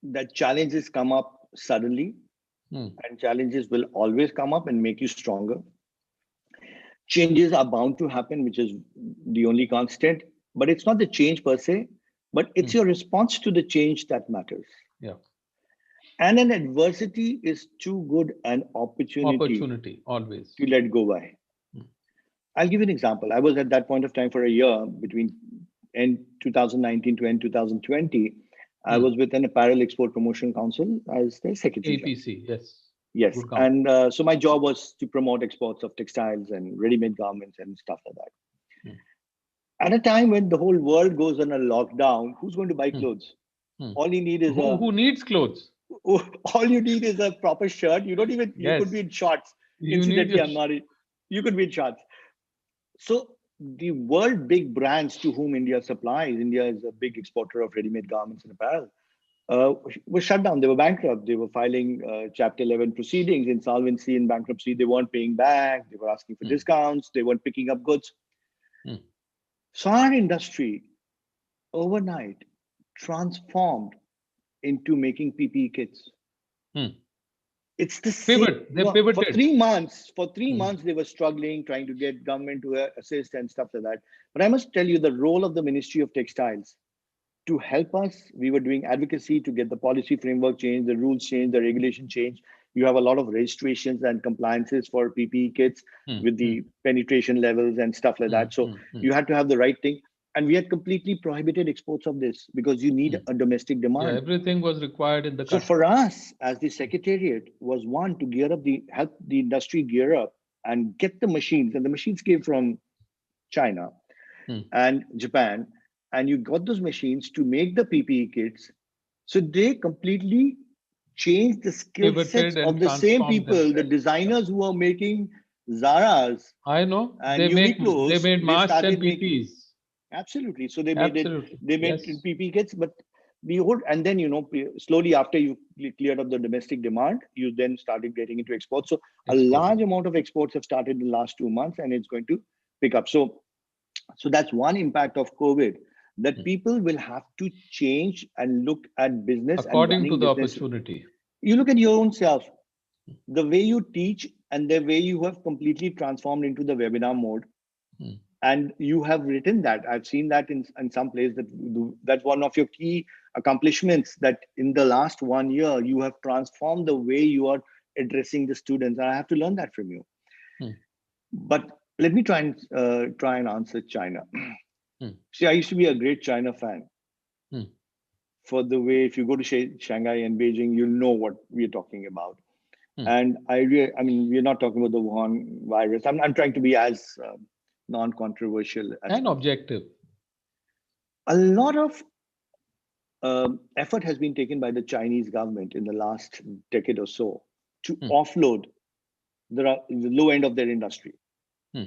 B: that challenges come up suddenly, and challenges will always come up and make you stronger. Changes are bound to happen, which is the only constant. But it's not the change per se, but it's your response to the change that matters.
A: Yeah.
B: And an adversity is too good an opportunity
A: always
B: to let go by. I'll give you an example. I was at that point of time for a year between end 2019 to end 2020. I was with an Apparel Export Promotion Council as the secretary.
A: APC, yes.
B: Yes. And so my job was to promote exports of textiles and ready-made garments and stuff like that. At a time when the whole world goes on a lockdown, who's going to buy clothes? All you need is
A: who needs clothes?
B: All you need is a proper shirt. You don't even, you could be in shorts. Incidentally, I'm not, you could be in shorts. So the world big brands to whom India supplies, India is a big exporter of ready-made garments and apparel, were shut down. They were bankrupt. They were filing Chapter 11 proceedings, insolvency and bankruptcy. They weren't paying back. They were asking for discounts. They weren't picking up goods. So our industry overnight transformed into making PPE kits. It's the same.
A: They pivoted.
B: For 3 months. For 3 months, they were struggling, trying to get government to assist and stuff like that. But I must tell you, the role of the Ministry of Textiles to help us, we were doing advocacy to get the policy framework changed, the rules changed, the regulation changed. You have a lot of registrations and compliances for PPE kits with the penetration levels and stuff like that. So you had to have the right thing. And we had completely prohibited exports of this because you need a domestic demand.
A: Yeah, everything was required in the
B: country. So for us, as the secretariat, was one to gear up help the industry gear up and get the machines. And the machines came from China and Japan. And you got those machines to make the PPE kits. So they completely changed the skill sets of the same people, the designers who are making Zara's.
A: I know.
B: And
A: they
B: Uniqlo's,
A: made masks and PPEs.
B: Absolutely. So they made PPE kits, but the whole, and then, slowly after you cleared up the domestic demand, you then started getting into exports. So a large amount of exports have started in the last 2 months, and it's going to pick up. So that's one impact of COVID, that people will have to change and look at business
A: according to the opportunity.
B: You look at your own self, the way you teach and the way you have completely transformed into the webinar mode. And you have written that. I've seen that in some place that's one of your key accomplishments, that in the last 1 year, you have transformed the way you are addressing the students. And I have to learn that from you. But let me try and answer China. See, I used to be a great China fan. For the way, if you go to Shanghai and Beijing, you'll know what we're talking about. And I mean, we're not talking about the Wuhan virus. I'm trying to be as non-controversial
A: and objective.
B: A lot of effort has been taken by the Chinese government in the last decade or so to offload There are the low end of their industry.
A: Hmm.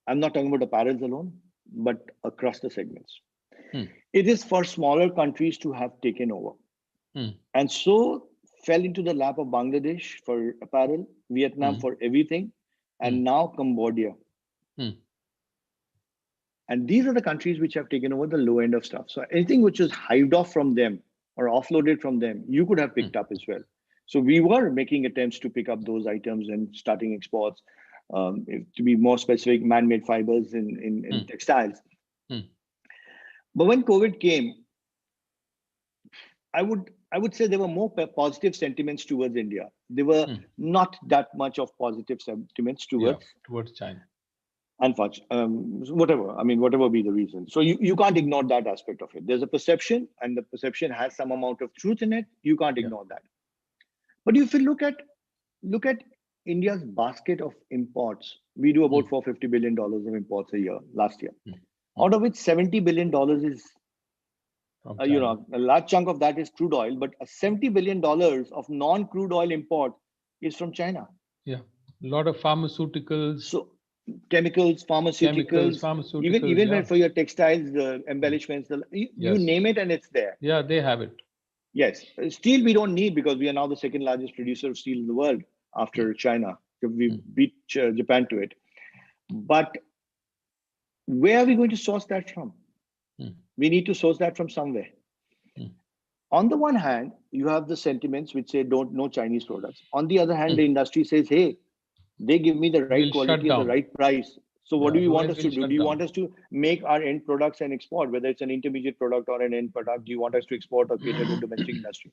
B: I'm not talking about apparels alone, but across the segments.
A: Hmm.
B: It is for smaller countries to have taken over.
A: Hmm.
B: And so fell into the lap of Bangladesh for apparel, Vietnam
A: Hmm.
B: for everything, and now Cambodia.
A: Hmm.
B: And these are the countries which have taken over the low end of stuff. So anything which is hived off from them or offloaded from them, you could have picked up as well. So we were making attempts to pick up those items and starting exports. To be more specific, man-made fibers in textiles.
A: Hmm.
B: But when COVID came, I would say there were more positive sentiments towards India. There were not that much of positive sentiments towards
A: China.
B: Unfortunately, whatever be the reason. So you can't ignore that aspect of it. There's a perception, and the perception has some amount of truth in it. You can't ignore that. But if you look at India's basket of imports, we do about $450 billion of imports a year last year, out of which $70 billion is a large chunk of that is crude oil, but $70 billion of non-crude oil import is from China.
A: Yeah, a lot of pharmaceuticals.
B: So chemicals, pharmaceuticals, even when for your textiles, the embellishments, you name it and it's there.
A: Yeah, they have it.
B: Yes, steel we don't need because we are now the second largest producer of steel in the world after China. We beat Japan to it. But where are we going to source that from? We need to source that from somewhere. On the one hand, you have the sentiments which say no Chinese products. On the other hand, the industry says, hey, they give me the right quality at the right price. So what do you want us to do? Do you want us to make our end products and export, whether it's an intermediate product or an end product? Do you want us to export or cater to domestic industry?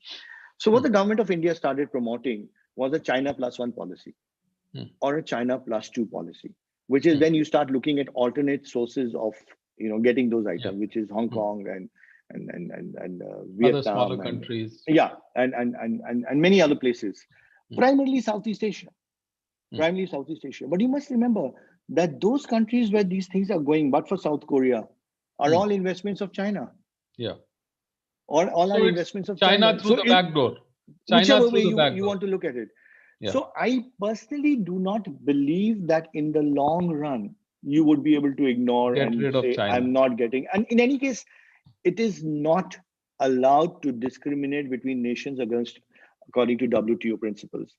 B: So what the government of India started promoting was a China plus one policy or a China plus two policy, which is when you start looking at alternate sources of getting those items, which is Hong Kong and Vietnam,
A: other smaller countries.
B: And many other places, primarily Southeast Asia. But you must remember that those countries where these things are going, but for South Korea, are all investments of China.
A: Yeah.
B: All are investments of China.
A: Through the back door.
B: Whichever way you want to look at it. Yeah. So I personally do not believe that in the long run, you would be able to ignore and say, I'm not getting. And in any case, it is not allowed to discriminate between nations according to WTO principles.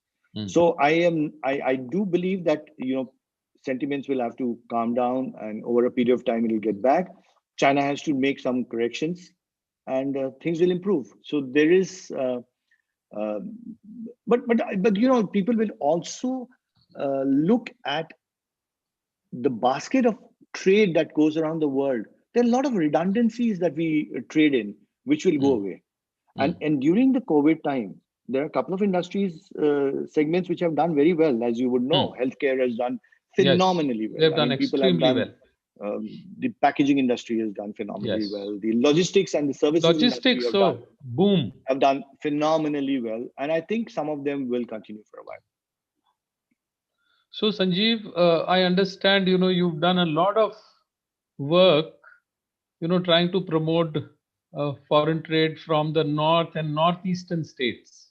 B: So I do believe that sentiments will have to calm down, and over a period of time it will get back. China has to make some corrections, and things will improve. So there is, but people will also look at the basket of trade that goes around the world. There are a lot of redundancies that we trade in, which will go away. And during the COVID time, there are a couple of industries segments which have done very well, as you would know. Healthcare has done phenomenally well.
A: They've done extremely well.
B: The packaging industry has done phenomenally well. The logistics and the services industry have done phenomenally well. And I think some of them will continue for a while.
A: So Sanjeev, I understand, you've done a lot of work, trying to promote foreign trade from the north and northeastern states.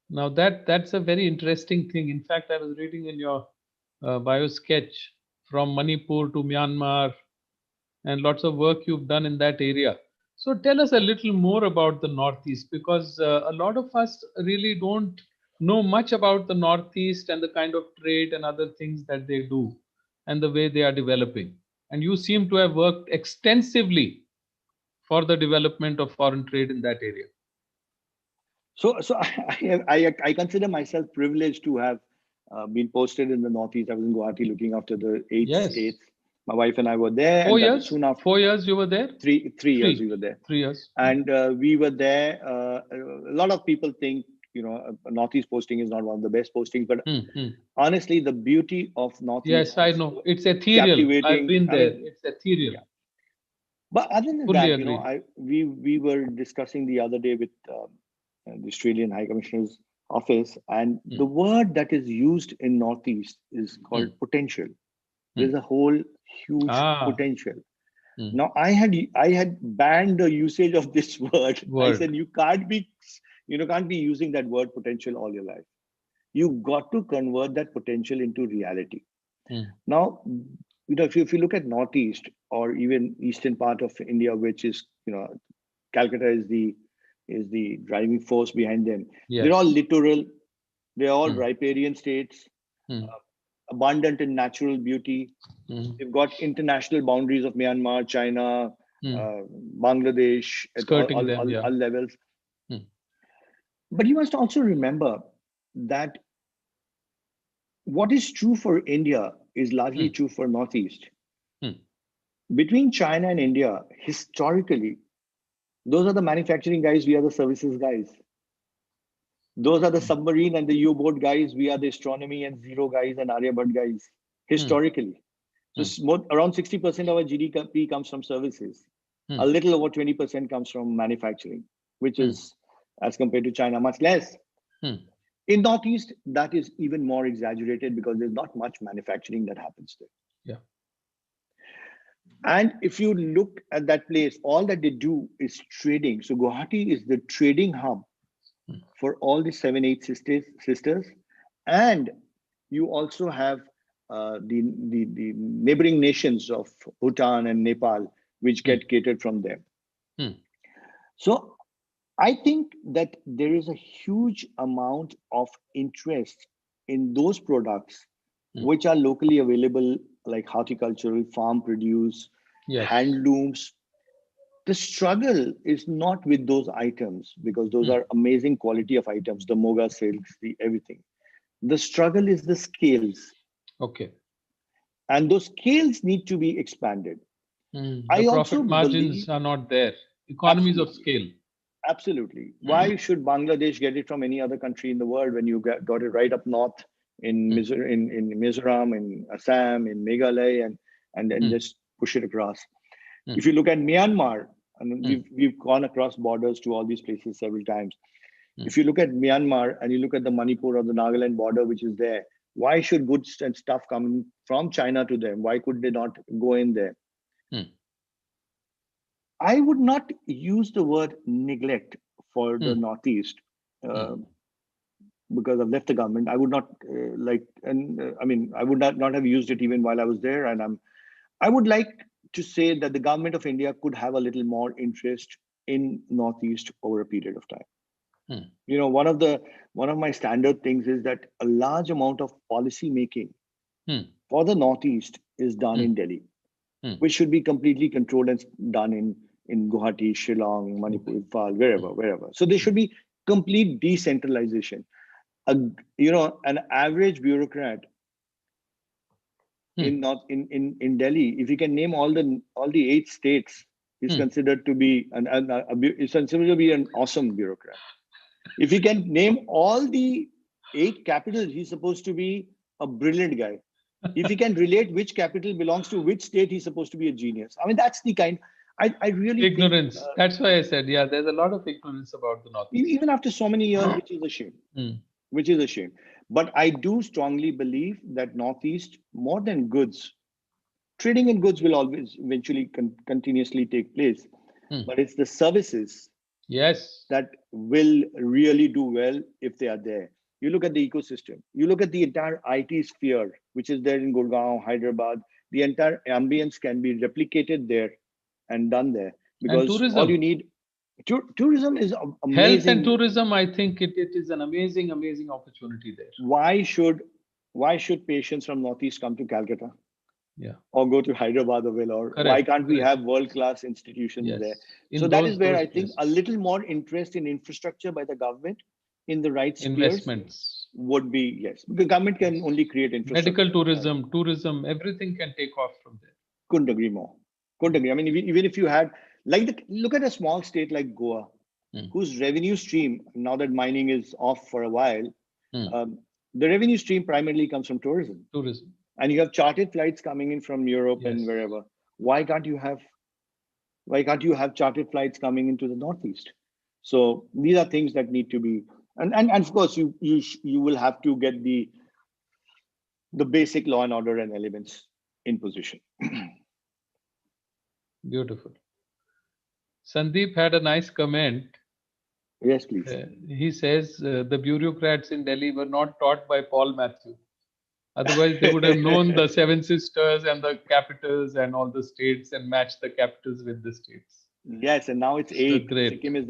A: Now that's a very interesting thing. In fact, I was reading in your bio sketch from Manipur to Myanmar, and lots of work you've done in that area. So tell us a little more about the Northeast, because a lot of us really don't know much about the Northeast and the kind of trade and other things that they do and the way they are developing. And you seem to have worked extensively for the development of foreign trade in that area.
B: So I consider myself privileged to have been posted in the Northeast. I was in Guwahati looking after the 8 states. My wife and I were there.
A: 4 years? Soon after, 4 years you were there?
B: 3 years we were there.
A: 3 years.
B: And we were there. A lot of people think, a Northeast posting is not one of the best postings. But honestly, the beauty of Northeast.
A: Yes, I know. It's ethereal. I've been there. It's ethereal.
B: Yeah. But other than that, we were discussing the other day with the Australian High Commissioner's office, and the word that is used in Northeast is called potential. There's a whole huge potential. Now I had banned the usage of this word. I said you can't be using that word potential all your life. You got to convert that potential into reality.
A: Mm.
B: Now, if you look at Northeast or even eastern part of India, which is, Calcutta is the driving force behind them. They're all
A: Yes.
B: littoral. They're all
A: Mm.
B: riparian states,
A: Mm.
B: abundant in natural beauty.
A: Mm.
B: They've got international boundaries of Myanmar, China,
A: Mm.
B: Bangladesh at
A: Skirting them, yeah.
B: all levels.
A: Mm.
B: But you must also remember that what is true for India is largely
A: Mm.
B: true for Northeast.
A: Mm.
B: Between China and India, historically, those are the manufacturing guys, we are the services guys. Those are the submarine and the U-boat guys, we are the astronomy and zero guys and Aryabhat guys,
A: Mm.
B: historically. So
A: Mm.
B: around 60% of our GDP comes from services. A
A: Mm.
B: little over 20% comes from manufacturing, which
A: Mm.
B: is, as compared to China, much less.
A: Mm.
B: In Northeast, that is even more exaggerated because there's not much manufacturing that happens there.
A: Yeah.
B: And if you look at that place, all that they do is trading. So Guwahati is the trading hub
A: Mm.
B: for all the 7, 8 sisters. And you also have the neighboring nations of Bhutan and Nepal, which
A: Mm.
B: get catered from them.
A: Mm.
B: So I think that there is a huge amount of interest in those products
A: Mm.
B: which are locally available, like horticultural, farm produce,
A: Yes.
B: handlooms. The struggle is not with those items because those
A: Mm.
B: are amazing quality of items, the Moga silks, the everything. The struggle is the scales,
A: Okay.
B: and those scales need to be expanded.
A: Mm. The
B: I also
A: profit margins
B: believe,
A: are not there. Economies of
B: absolutely,
A: scale.
B: absolutely. Why should Bangladesh get it from any other country in the world when you got it right up north in
A: Mm.
B: In Mizoram, in Assam, in Meghalaya, and then
A: Mm.
B: just push it across?
A: Mm.
B: If you look at Myanmar, and
A: Mm.
B: we've gone across borders to all these places several times.
A: Mm.
B: If you look at Myanmar and you look at the Manipur or the Nagaland border, which is there, why should goods and stuff come from China to them? Why could they not go in there?
A: Mm.
B: I would not use the word neglect for the
A: Mm.
B: Northeast
A: Mm.
B: uh, because I've left the government. I would not I mean, I would not have used it even while I was there. And I would like to say that the government of India could have a little more interest in Northeast over a period of time.
A: Mm.
B: One of my standard things is that a large amount of policy making
A: Mm.
B: for the Northeast is done
A: Mm.
B: in Delhi,
A: Mm.
B: which should be completely controlled and done in Guwahati, Shillong, Manipur,
A: Okay.
B: Imphal, wherever. So there should be complete decentralization. A, an average bureaucrat
A: Mm.
B: in Delhi, if you can name all the 8 states, is
A: Mm.
B: considered to be is considered to be an awesome bureaucrat. If he can name all the 8 capitals, he's supposed to be a brilliant guy. If he can relate which capital belongs to which state, he's supposed to be a genius. I mean, that's the kind. I really think,
A: Ignorance. That's why I said, yeah, there's a lot of ignorance about the Northeast.
B: even after so many years, which is a shame,
A: Mm.
B: which is a shame. But I do strongly believe that Northeast, more than goods, trading in goods will always eventually continuously take place.
A: Mm.
B: But it's the services
A: Yes.
B: that will really do well if they are there. You look at the ecosystem, you look at the entire IT sphere, which is there in Gurgaon, Hyderabad, the entire ambience can be replicated there and done there
A: And
B: because all you
A: tourism.
B: need, tourism is
A: Health and
B: amazing.
A: tourism, I think it is an amazing, amazing opportunity there.
B: Why should why should patients from Northeast come to Calcutta
A: Yeah.
B: or go to Hyderabad or Vellore? Why
A: Correct.
B: can't we
A: Correct.
B: have world-class institutions there?
A: Yes.
B: So
A: In
B: that is where
A: those
B: I think a
A: places.
B: little more interest in infrastructure by the government in the right spheres
A: Investments.
B: would be, yes. The government can
A: Yes.
B: only create
A: Medical
B: infrastructure.
A: tourism, everything can take off from there.
B: Couldn't agree more. Couldn't agree. I mean, even if you had, look at a small state like Goa,
A: Mm.
B: whose revenue stream, now that mining is off for a while,
A: Mm.
B: um, the revenue stream primarily comes from tourism.
A: Tourism.
B: And you have chartered flights coming in from Europe and
A: Yes.
B: wherever. Why can't you have why can't you have chartered flights coming into the Northeast? So these are things that need to be, and of course you will have to get the basic law and order and elements in position.
A: Beautiful. Sandeep had a nice comment.
B: Yes, please.
A: He says the bureaucrats in Delhi were not taught by Paul Matthew. Otherwise, they would have known the Seven Sisters and the capitals and all the states and matched the capitals with the states.
B: Yes, and now it's
A: So
B: eight.
A: great.
B: Sikkim is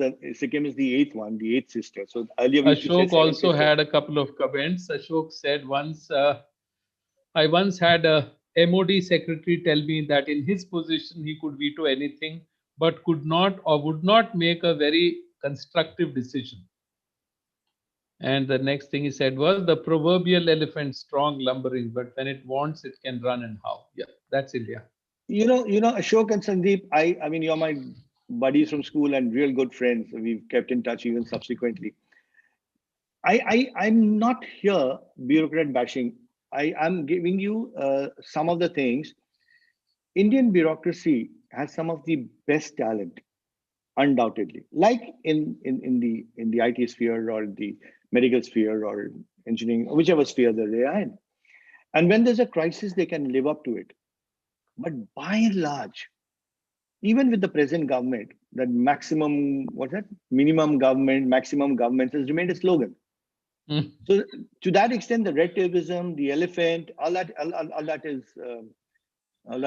B: the eighth one, the eighth sister. So earlier we used to say
A: Ashok
B: seven
A: also
B: sisters.
A: had a couple of comments. Ashok said once, I once had a MOD secretary tell me that in his position he could veto anything, but could not or would not make a very constructive decision. And the next thing he said was the proverbial elephant, strong lumbering, but when it wants, it can run and howl. Yeah, that's India.
B: Ashok and Sandeep, I mean, you're my buddies from school and real good friends. We've kept in touch even subsequently. I'm not here bureaucrat bashing. I'm giving you some of the things. Indian bureaucracy has some of the best talent, undoubtedly. Like in the IT sphere or the medical sphere or engineering, whichever sphere that they are in. And when there's a crisis, they can live up to it. But by and large, even with the present government, that minimum government, maximum government has remained a slogan.
A: Mm.
B: So to that extent, the red tapeism, the elephant, all that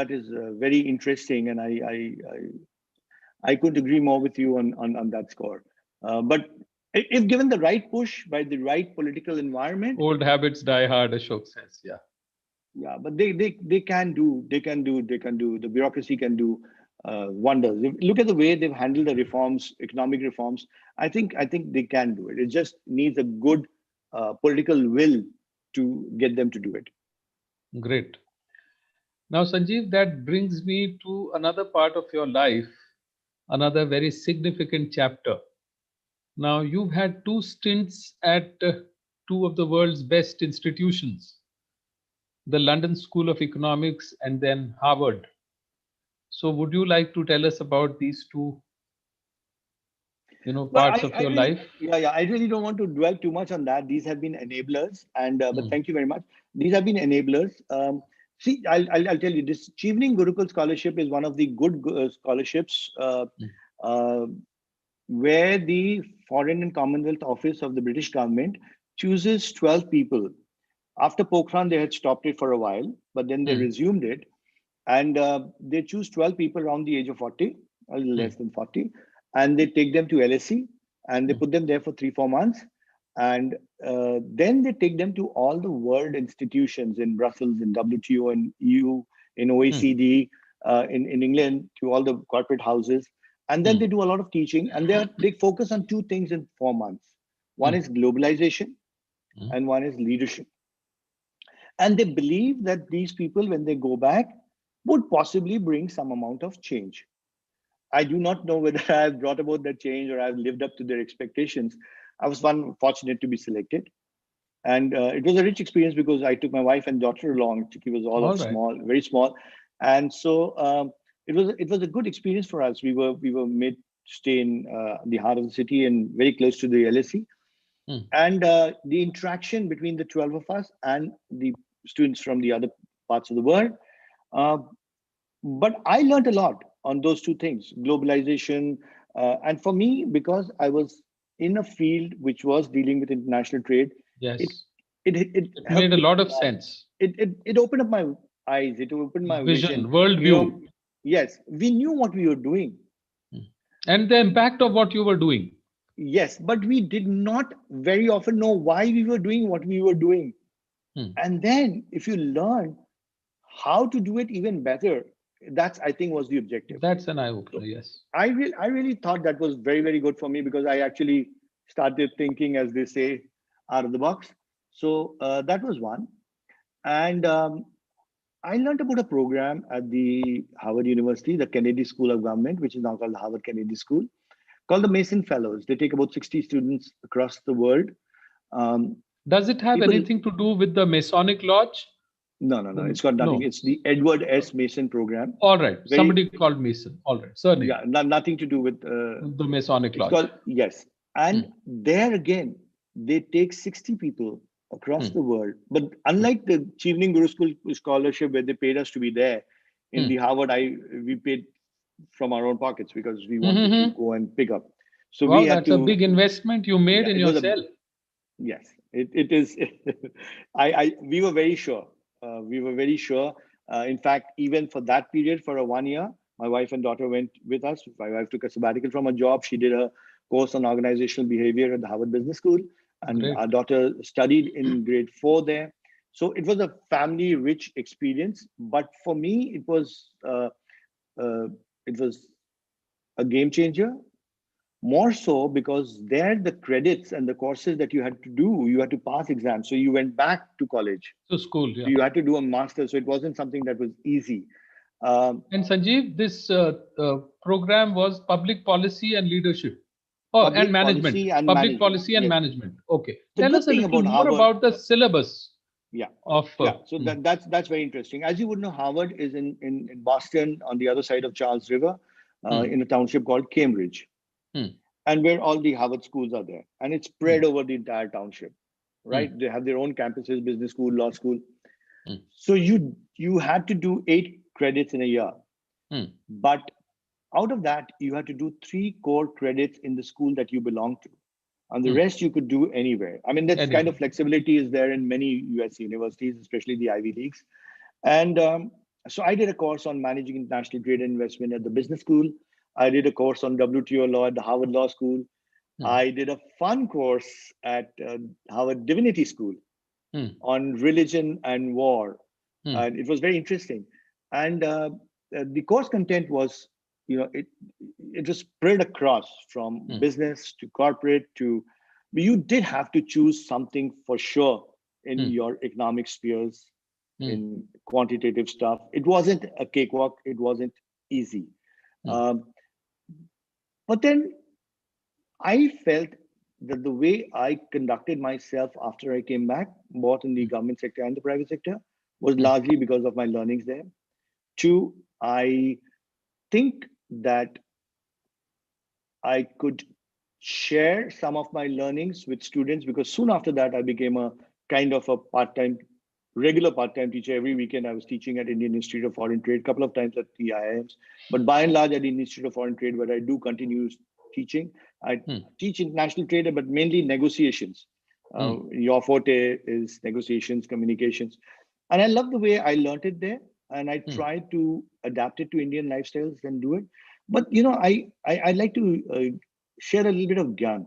B: is very interesting, and I couldn't agree more with you on that score. But if given the right push by the right political environment,
A: Old habits die hard, Ashok says. Yeah.
B: yeah, but they can do. The bureaucracy can do wonders. Look at the way they've handled the reforms, economic reforms. I think they can do it. It just needs a good political will to get them to do it.
A: Great. Now, Sanjeev, that brings me to another part of your life, another very significant chapter. Now, you've had two stints at two of the world's best institutions, the London School of Economics and then Harvard. So, would you like to tell us about these two,
B: Well,
A: parts of
B: I
A: your
B: really,
A: life?
B: yeah, I really don't want to dwell too much on that. These have been enablers, and but
A: Mm,
B: thank you very much. These have been enablers. See, I'll tell you, this Chevening Gurukul Scholarship is one of the good scholarships
A: mm,
B: uh, where the Foreign and Commonwealth Office of the British government chooses 12 people. After Pokhran, they had stopped it for a while, but then they
A: mm,
B: resumed it, and they choose 12 people around the age of 40, a little less
A: mm,
B: than 40, and they take them to LSE and they
A: mm,
B: put them there for 3-4 months, and then they take them to all the world institutions in Brussels, in WTO, in EU, in
A: mm,
B: OECD, in England, to all the corporate houses, and then
A: mm,
B: they do a lot of teaching, and they focus on two things in 4 months. One
A: mm,
B: is globalization,
A: mm.
B: and one is leadership. And they believe that these people, when they go back, would possibly bring some amount of change. I do not know whether I've brought about that change or I've lived up to their expectations. I was one fortunate to be selected. And it was a rich experience because I took my wife and daughter along. Chiki was all
A: All
B: of
A: right.
B: small, very small. And so it was a good experience for us. We were made to stay in the heart of the city and very close to the LSE.
A: Mm,
B: And the interaction between the 12 of us and the students from the other parts of the world. Uh, but I learned a lot on those two things, globalization. And for me, because I was in a field which was dealing with international trade, it
A: yes.
B: it
A: It
B: helped
A: made a
B: me
A: lot
B: a
A: of
B: lot.
A: sense.
B: It opened up my eyes, it opened my vision.
A: Vision,
B: You
A: worldview.
B: know, yes, we knew what we were doing.
A: Mm. And the impact of what you were doing.
B: Yes, but we did not very often know why we were doing what we were doing.
A: Mm.
B: And then if you learn how to do it even better, that's, I think, was the objective.
A: That's an eye opener,
B: So
A: yes.
B: I really thought that was very, very good for me because I actually started thinking, as they say, out of the box. So that was one. And I learned about a program at the Harvard University, the Kennedy School of Government, which is now called the Harvard Kennedy School, called the Mason Fellows. They take about 60 students across the world. Um,
A: Does it have
B: People,
A: anything to do with the Masonic Lodge?
B: no, no, no,
A: The,
B: it's got nothing.
A: no.
B: It's the Edward S. Mason program.
A: All right.
B: Very,
A: Somebody called Mason. All right. Surname.
B: yeah, nothing to do with
A: The Masonic
B: it's
A: Lodge.
B: called, yes. And
A: Mm,
B: there again, they take 60 people across
A: mm,
B: the world. But
A: mm,
B: unlike the Chevening Guru School scholarship where they paid us to be there, in the
A: mm,
B: Harvard, we paid from our own pockets because we
A: mm,
B: wanted to
A: mm,
B: go and pick up. So we
A: Wow,
B: had
A: that's a
B: to,
A: big investment you made
B: yeah,
A: in
B: it was a,
A: yourself.
B: yes, it is. We were very sure. We were very sure. In fact, even for that period, for a 1 year, my wife and daughter went with us. My wife took a sabbatical from a job. She did a course on organizational behavior at the Harvard Business School, and
A: Great.
B: our daughter studied in grade 4 there. So it was a family-rich experience. But for me, uh, it was a game changer, more so because there the credits and the courses that you had to do, you had to pass exams, so you went back to college,
A: To school,
B: so
A: yeah.
B: you had to do a master, so it wasn't something that was easy.
A: And Sanjeev, this program was public policy and leadership. Oh, and
B: Public
A: management.
B: policy and
A: Public
B: management,
A: policy and
B: yes.
A: management. Okay.
B: The
A: Tell
B: good
A: us a
B: thing
A: little
B: about
A: more
B: Harvard,
A: about the syllabus
B: yeah,
A: of.
B: yeah, so that's very interesting. As you would know, Harvard is in Boston, on the other side of Charles River,
A: Hmm,
B: in a township called Cambridge,
A: hmm,
B: and where all the Harvard schools are there, and it's
A: hmm,
B: spread over the entire township,
A: hmm,
B: right? They have their own campuses, business school, law school.
A: hmm,
B: So you had to do 8 credits in a year,
A: hmm,
B: but out of that you had to do 3 core credits in the school that you belong to, and the
A: hmm.
B: rest you could do anywhere. I mean, that kind of
A: Anyway.
B: flexibility is there in many US universities, especially the Ivy Leagues. And so I did a course on managing international trade and investment at the business school. I did a course on WTO law at the Harvard Law School.
A: Hmm,
B: I did a fun course at Harvard Divinity School
A: hmm,
B: on religion and war.
A: hmm,
B: And it was very interesting. And the course content was, it was spread across from
A: hmm,
B: business to corporate to, but you did have to choose something for sure in
A: hmm,
B: your economic spheres,
A: hmm,
B: in quantitative stuff. It wasn't a cakewalk. It wasn't easy.
A: hmm,
B: Um, but then I felt that the way I conducted myself after I came back, both in the government sector and the private sector, was
A: hmm,
B: largely because of my learnings there. Two, I think that I could share some of my learnings with students, because soon after that, I became a kind of a regular part-time teacher. Every weekend, I was teaching at Indian Institute of Foreign Trade, a couple of times at the IIMs, but by and large at the Institute of Foreign Trade, where I do continue teaching. I
A: hmm,
B: teach international trade, but mainly negotiations.
A: hmm,
B: Your forte is negotiations, communications. And I love the way I learned it there. And I
A: hmm,
B: try to adapt it to Indian lifestyles and do it. But I like to share a little bit of gyan,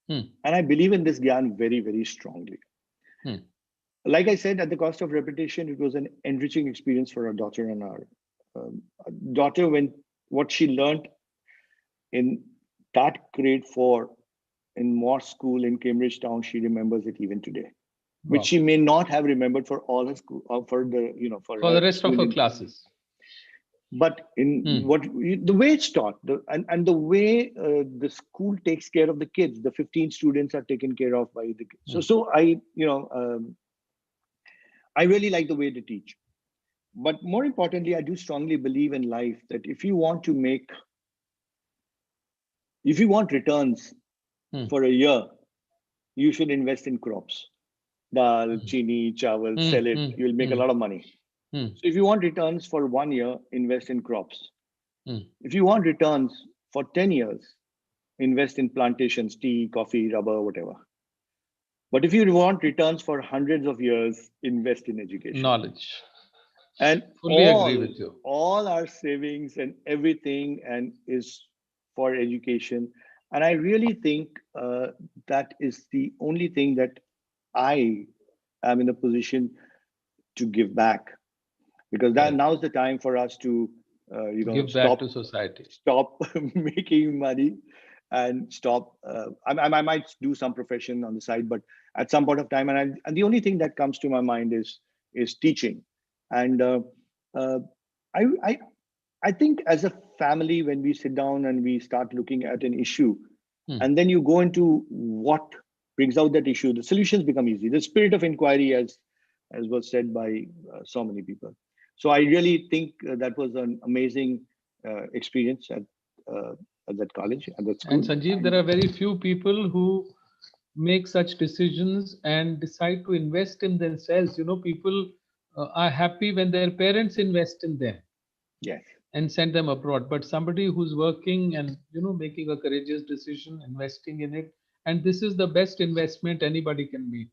A: hmm,
B: and I believe in this gyan very, very strongly.
A: hmm,
B: Like I said, at the cost of repetition, it was an enriching experience for our daughter, and our daughter, when what she learned in that grade 4 in Morse School in Cambridge Town, she remembers it even today, which
A: wow.
B: she may not have remembered for all her school, or for the for
A: For the
B: her
A: rest of
B: school
A: her
B: in.
A: classes.
B: But in
A: Hmm,
B: the way it's taught, and the way the school takes care of the kids, the 15 students are taken care of by the kids.
A: hmm,
B: So I really like the way they teach. But more importantly, I do strongly believe in life that if you want returns
A: hmm,
B: for a year, you should invest in crops. Dal,
A: hmm,
B: chini, chawal,
A: hmm,
B: sell it,
A: hmm,
B: you'll make a
A: hmm,
B: lot of money.
A: hmm,
B: So if you want returns for 1 year, invest in crops.
A: hmm.
B: If you want returns for 10 years, invest in plantations, tea, coffee, rubber, whatever. But if you want returns for hundreds of years, invest in education.
A: Knowledge.
B: And
A: Fully agree
B: all
A: with you.
B: all our savings and everything and is for education. And I really think that is the only thing that I am in a position to give back, because that
A: Right.
B: now's the time for us to
A: Give back to society.
B: stop making money and stop. I might do some profession on the side, but at some point of time, and the only thing that comes to my mind is teaching. And uh, I, I I think as a family, when we sit down and we start looking at an issue,
A: Hmm.
B: and then you go into what brings out that issue, the solutions become easy. The spirit of inquiry, as was said by so many people. So I really think that was an amazing experience uh, at that college, at that
A: And
B: school.
A: Sanjeev, there
B: And
A: are very few people who make such decisions and decide to invest in themselves. People are happy when their parents invest in them.
B: yes,
A: and send them abroad, but somebody who's working and making a courageous decision, investing in it, and this is the best investment anybody can make.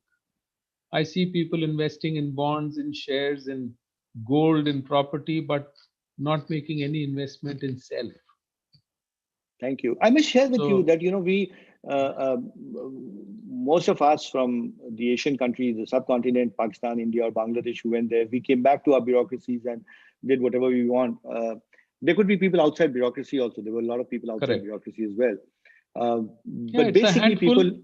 A: I see people investing in bonds, in shares, in gold, in property, but not making any investment in self.
B: Thank you. I must share with you
A: So
B: that, we, most of us from the Asian countries, the subcontinent, Pakistan, India, or Bangladesh, who went there, we came back to our bureaucracies and did whatever we want. There could be people outside bureaucracy also. There were a lot of people outside
A: correct.
B: bureaucracy as well.
A: Yeah,
B: But
A: it's a
B: basically,
A: handful,
B: people,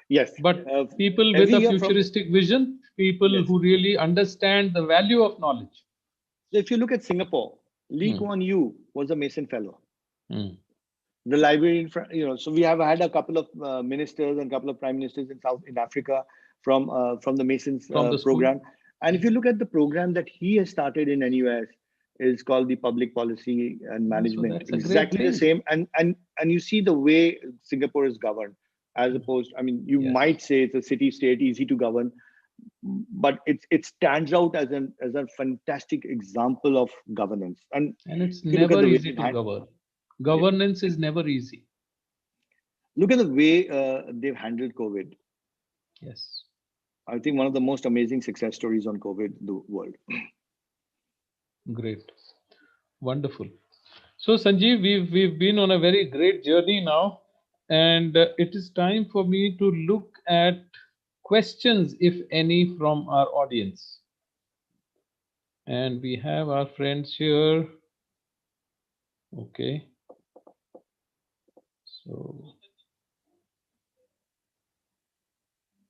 B: yes,
A: but people with
B: every
A: a
B: year from,
A: futuristic vision, people
B: yes.
A: who really understand the value of knowledge.
B: So if you look at Singapore, Lee
A: Hmm.
B: Kuan Yew was a Mason Fellow.
A: Hmm.
B: The library, so we have had a couple of ministers and a couple of prime ministers in Africa from the Masons
A: From the school.
B: program. And if you look at the program that he has started in NUS, is called the Public Policy and
A: So
B: Management.
A: that's a great
B: Exactly the
A: thing.
B: same. And you see the way Singapore is governed, as opposed, I mean, you
A: Yes.
B: might say it's a city state, easy to govern, but it stands out as a fantastic example of governance. And
A: And it's
B: if you look at
A: never
B: the way
A: easy to govern.
B: yeah,
A: Governance is never easy.
B: look at the way they've handled COVID.
A: Yes.
B: I think one of the most amazing success stories on COVID in the world.
A: Great. Wonderful. So Sanjeev, we've been on a very great journey now, and it is time for me to look at questions, if any, from our audience. And we have our friends here. Okay. So,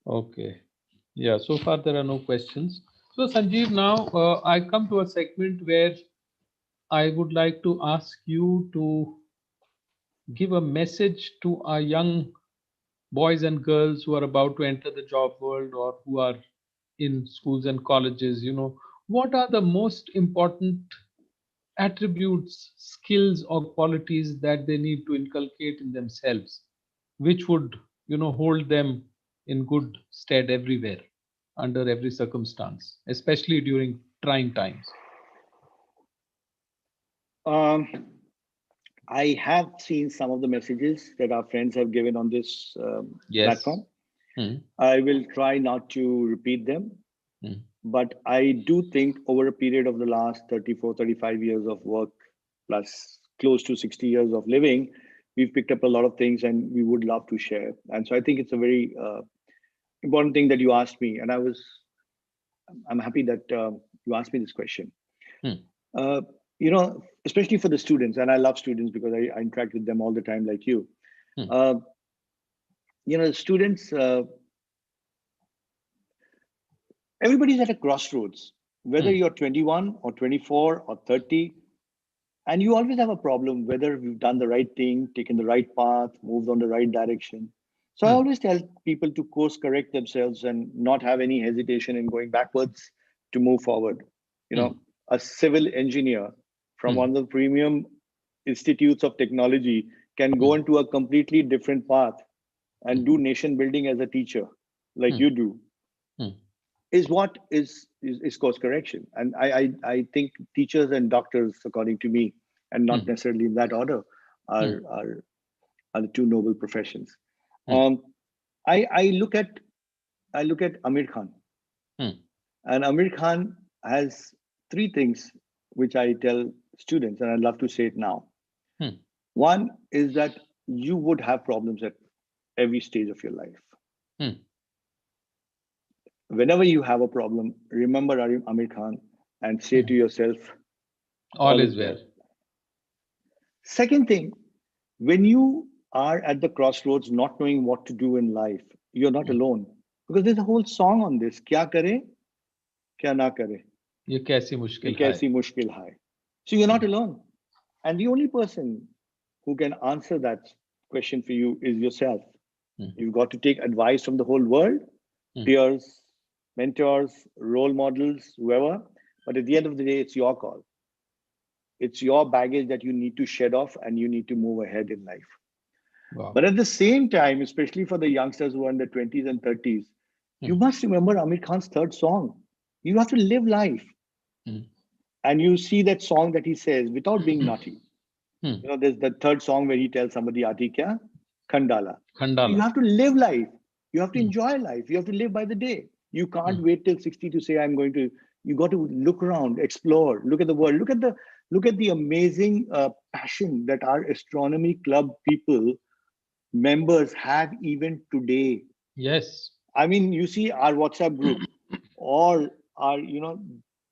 A: okay. Yeah, so far there are no questions. So Sanjeev, now I come to a segment where I would like to ask you to give a message to our young boys and girls who are about to enter the job world or who are in schools and colleges. What are the most important attributes, skills, or qualities that they need to inculcate in themselves, which would hold them in good stead everywhere, under every circumstance, especially during trying times.
B: Um, I have seen some of the messages that our friends have given on this
A: Yes.
B: platform.
A: Hmm.
B: I will try not to repeat them,
A: Hmm.
B: but I do think over a period of the last 34, 35 years of work, plus close to 60 years of living, we've picked up a lot of things and we would love to share. And so I think it's a very important thing that you asked me. And I'm happy that you asked me this question.
A: Hmm.
B: Uh, especially for the students, and I love students because I interact with them all the time, like you.
A: Hmm.
B: Uh, students, everybody's at a crossroads, whether
A: Hmm.
B: you're 21 or 24 or 30, and you always have a problem whether you've done the right thing, taken the right path, moved on the right direction. So I
A: Hmm.
B: always tell people to course correct themselves and not have any hesitation in going backwards to move forward.
A: Hmm.
B: A civil engineer from
A: Hmm.
B: one of the premium institutes of technology can go
A: Hmm.
B: into a completely different path and
A: Hmm.
B: do nation building as a teacher, like
A: Hmm.
B: you do,
A: Hmm.
B: is what is course correction. And I think teachers and doctors, according to me, and not
A: Hmm.
B: necessarily in that order,
A: Hmm.
B: are the two noble professions.
A: Hmm.
B: Um, I look at Amir Khan,
A: Hmm.
B: and Amir Khan has three things which I tell students, and I'd love to say it now.
A: Hmm.
B: One is that you would have problems at every stage of your life.
A: Hmm.
B: Whenever you have a problem, remember Amir Khan and say
A: Hmm.
B: to yourself,
A: All
B: all
A: is
B: is
A: well.
B: well. Second thing, when you are at the crossroads, not knowing what to do in life, you're not
A: Hmm.
B: alone. Because there's a whole song on this. Kya kare, kya na kare.
A: ये कैसी
B: Ye
A: मुश्किल है.
B: kaisi mushkil hai. So you're
A: Hmm.
B: not alone. And the only person who can answer that question for you is yourself.
A: Hmm.
B: You've got to take advice from the whole world,
A: Hmm.
B: peers, mentors, role models, whoever. But at the end of the day, it's your call. It's your baggage that you need to shed off and you need to move ahead in life.
A: Wow.
B: But at the same time, especially for the youngsters who are in their 20s and 30s,
A: Hmm.
B: you must remember Amir Khan's third song. You have to live life.
A: Hmm.
B: And you see that song that he says without being naughty.
A: Hmm.
B: There's the third song where he tells somebody, Aati kya? Khandala. So you
A: Khandala.
B: have to live life. You have to
A: Hmm.
B: enjoy life. You have to live by the day. You can't
A: Hmm.
B: wait till 60 to say, I'm going to, you got to look around, explore, look at the world, look at the amazing passion that our astronomy club people, members have even today.
A: Yes.
B: I mean, you see our WhatsApp group, or our,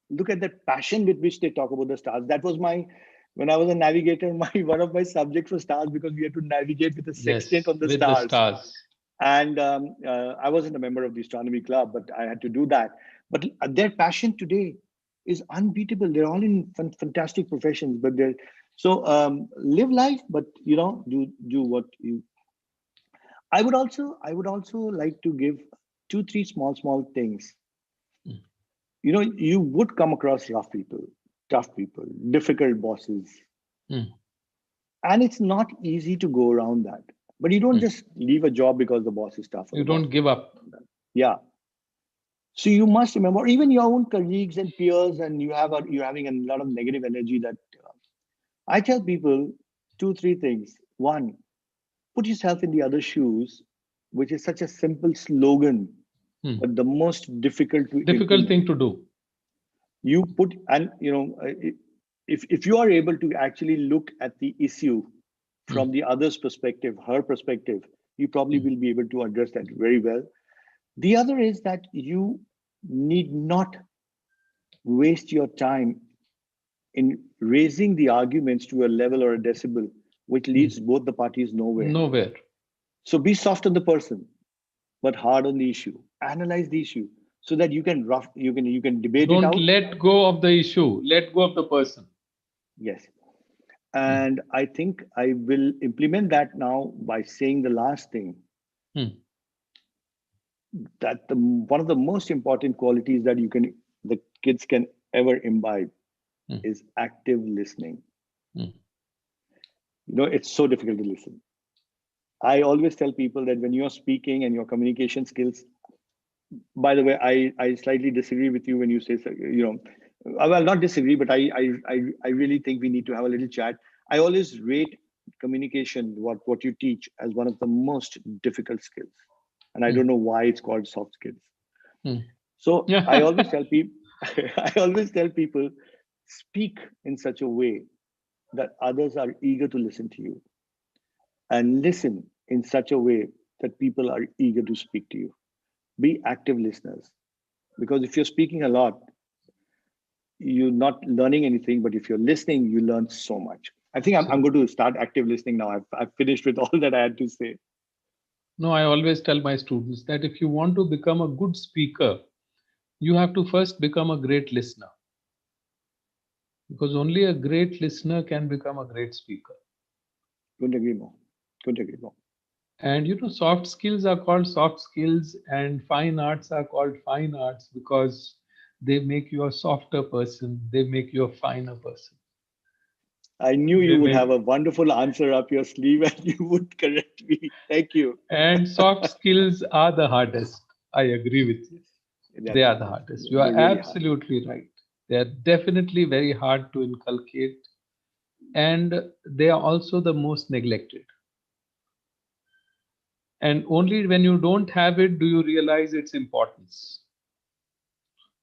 B: look at that passion with which they talk about the stars. That was when I was a navigator, my one of my subjects was stars, because we had to navigate with a sextant
A: Yes.
B: on the
A: With the
B: stars.
A: stars.
B: And I wasn't a member of the astronomy club, but I had to do that. But their passion today is unbeatable. They're all in fantastic professions, but they're so live life, but do what you. I would also like to give two, three small things.
A: Hmm.
B: You would come across rough people, tough people, difficult bosses,
A: Hmm.
B: and it's not easy to go around that. But you don't
A: Hmm.
B: just leave a job because the boss is tough or
A: You
B: the boss
A: don't
B: is
A: give
B: tough.
A: up.
B: Yeah. So you must remember, even your own colleagues and peers, and you're having a lot of negative energy. That I tell people two, three things. One, put yourself in the other shoes, which is such a simple slogan,
A: Hmm.
B: but the most difficult to
A: Difficult
B: implement.
A: thing to do.
B: You put, and if you are able to actually look at the issue
A: Hmm.
B: from the other's perspective, her perspective, you probably
A: Hmm.
B: will be able to address that very well. The other is that you need not waste your time in raising the arguments to a level or a decibel which
A: Hmm.
B: leads both the parties nowhere.
A: Nowhere.
B: So be soft on the person, but hard on the issue. Analyze the issue so that you can debate it
A: Don't
B: out.
A: let go of the issue. Let go of the person.
B: Yes.
A: Hmm.
B: And I think I will implement that now by saying the last thing,
A: Hmm.
B: that one of the most important qualities that the kids can ever imbibe
A: Hmm.
B: is active listening.
A: Hmm.
B: It's so difficult to listen. I always tell people that when you're speaking and your communication skills, by the way, I slightly disagree with you when you say, well, not disagree, but I really think we need to have a little chat. I always rate communication, what you teach, as one of the most difficult skills. And I
A: Hmm.
B: don't know why it's called soft skills.
A: Hmm.
B: So I
A: Yeah.
B: always tell people, I always tell people, speak in such a way that others are eager to listen to you, and listen in such a way that people are eager to speak to you. Be active listeners, because if you're speaking a lot, you're not learning anything. But if you're listening, you learn so much. I think I'm
A: Absolutely.
B: going to start active listening now. I've finished with all that I had to say.
A: No, I always tell my students that if you want to become a good speaker, you have to first become a great listener, because only a great listener can become a great speaker.
B: Couldn't agree more. Couldn't agree more.
A: And soft skills are called soft skills, and fine arts are called fine arts because they make you a softer person, they make you a finer person.
B: I knew you
A: They
B: would
A: make
B: have a wonderful answer up your sleeve and you would correct me. Thank you.
A: And soft skills are the hardest. I agree with you.
B: They're
A: They
B: the
A: are the
B: hardest.
A: hardest. You are
B: They're really hard.
A: absolutely right. They are definitely very hard to inculcate, and they are also the most neglected. And only when you don't have it do you realize its importance.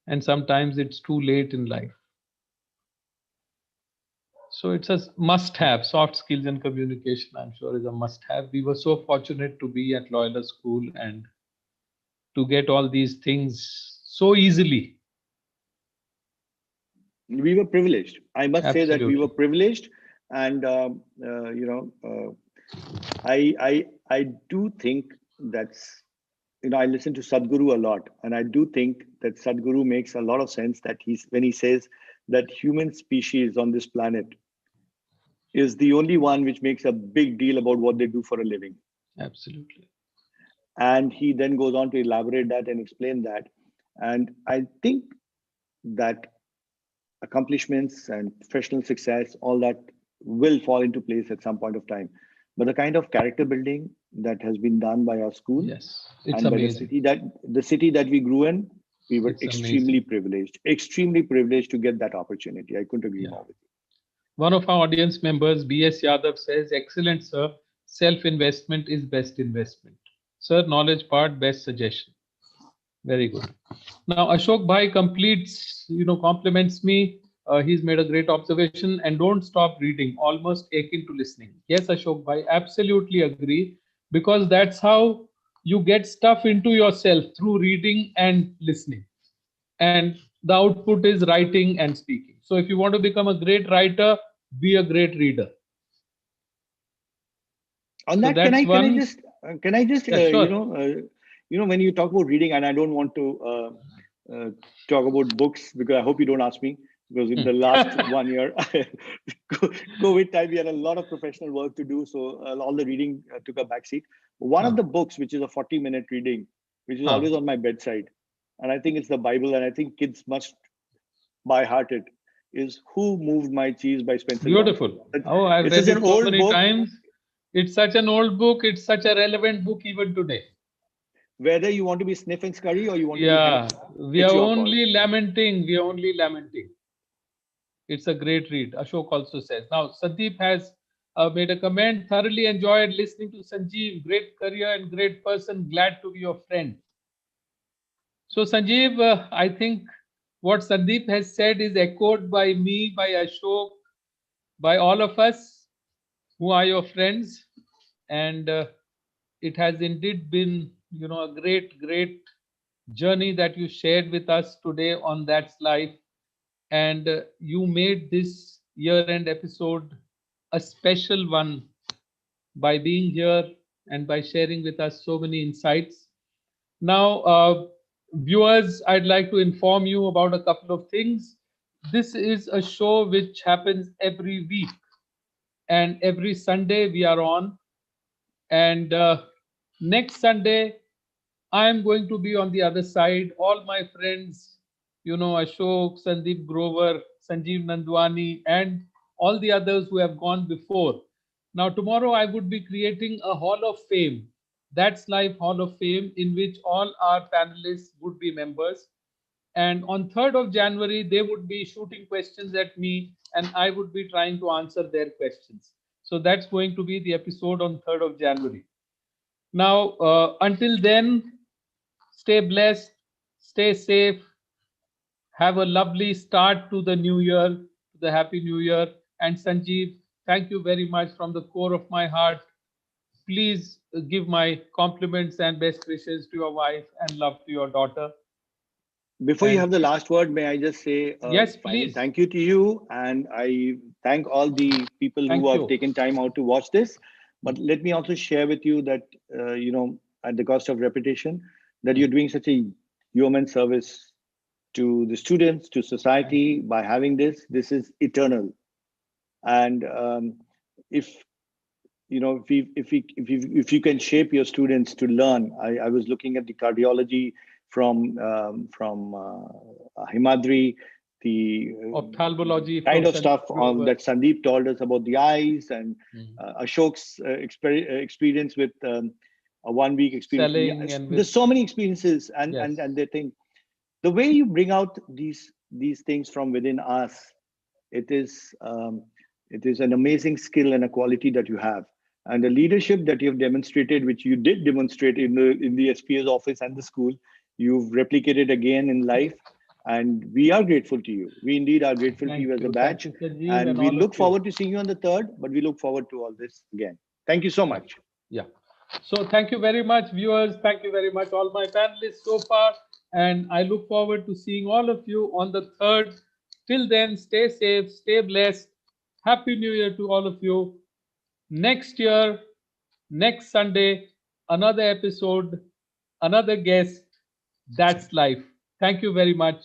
A: And sometimes it's too late in life. So it's a must have. Soft skills and communication, I'm sure, is a must have. We were so fortunate to be at Loyola School and to get all these things so easily.
B: We were privileged. I must say that we were
A: Absolutely.
B: privileged, and I do think that's I listen to Sadhguru a lot, and I do think that Sadhguru makes a lot of sense, that when he says that human species on this planet is the only one which makes a big deal about what they do for a living.
A: Absolutely.
B: And he then goes on to elaborate that and explain that. And I think that accomplishments and professional success, all that will fall into place at some point of time. But the kind of character building that has been done by our school
A: Yes. It's
B: and by
A: amazing.
B: the city that we grew in, We were
A: It's
B: extremely
A: amazing.
B: privileged to get that opportunity. I couldn't agree
A: Yeah.
B: more with you.
A: One of our audience members, B.S. Yadav, says, "Excellent, sir. Self-investment is best investment. Sir, knowledge part, best suggestion." Very good. Now, Ashok Bhai completes, compliments me. He's made a great observation and don't stop reading, almost akin to listening. Yes, Ashok Bhai, absolutely agree, because that's how you get stuff into yourself through reading and listening. And the output is writing and speaking. So if you want to become a great writer, be a great reader.
B: On
A: So
B: that,
A: that's
B: can I
A: one.
B: just can I just
A: Yeah, sure.
B: when you talk about reading, and I don't want to talk about books because I hope you don't ask me, because in the last 1 year COVID time we had a lot of professional work to do, so all the reading took a backseat. One of
A: Huh,
B: the books, which is a 40-minute reading, which is
A: huh.
B: always on my bedside, and I think it's the Bible, and I think kids must by heart it, is Who Moved My Cheese by Spencer Johnson.
A: Beautiful. Oh, I've
B: This is
A: read
B: an
A: it so
B: old
A: many
B: book.
A: times. It's such an old book. It's such a relevant book even today.
B: Whether you want to be sniff and scurry or you want to be
A: Yeah,
B: helpful,
A: we are
B: it's your call.
A: only lamenting. We are only lamenting. It's a great read. Ashok also says. Now, Sandeep has made a comment. Thoroughly enjoyed listening to Sanjeev. Great career and great person. Glad to be your friend. So, Sanjeev, I think what Sandeep has said is echoed by me, by Ashok, by all of us who are your friends. And it has indeed been, a great journey that you shared with us today on That's Life. And you made this year end episode a special one by being here and by sharing with us so many insights. Now, viewers, I'd like to inform you about a couple of things. This is a show which happens every week, and every Sunday we are on. And next Sunday, I am going to be on the other side. All my friends, Ashok, Sandeep Grover, Sanjeev Nandwani, and all the others who have gone before. Now, tomorrow I would be creating a Hall of Fame. That's Life Hall of Fame, in which all our panelists would be members. And on 3rd of January, they would be shooting questions at me, and I would be trying to answer their questions. So that's going to be the episode on 3rd of January. Now, until then, stay blessed, stay safe, have a lovely start to the new year, to the happy new year. And Sanjeev, thank you very much from the core of my heart. Please give my compliments and best wishes to your wife and love to your daughter.
B: Before you
A: And
B: have the last word, may I just say a
A: yes,
B: final
A: please.
B: thank you to you, and I thank all the people who
A: Thank
B: have
A: you.
B: taken time out to watch this. But let me also share with you that at the cost of repetition, that you're doing such a human service to the students, to
A: Thank
B: society
A: you.
B: by having this. This is eternal, and if if you can shape your students to learn. I was looking at the cardiology from Himadri, the
A: Ophthalmology
B: kind
A: from
B: of
A: Sandeep
B: stuff on
A: Grover.
B: that Sandeep told us about the eyes, and
A: Mm.
B: Ashok's experience with a 1 week experience. Yeah,
A: Selling and with,
B: there's so many experiences, and
A: yes.
B: they think the way you bring out these things from within us, it is an amazing skill and a quality that you have, and the leadership that you have demonstrated, which you did demonstrate in the SPA's office and the school, you've replicated again in life, and we are grateful to you. We indeed are grateful to you as a
A: Thank
B: batch,
A: you, Sanjeev,
B: and
A: and
B: we
A: all of
B: look
A: you.
B: forward to seeing you on the 3rd. But we look forward to all this again. Thank you so
A: Yeah.
B: much.
A: Yeah. So thank you very much, viewers. Thank you very much, all my panelists so far. And I look forward to seeing all of you on the 3rd. Till then, stay safe, stay blessed. Happy New Year to all of you. Next year, next Sunday, another episode, another guest. That's life. Thank you very much.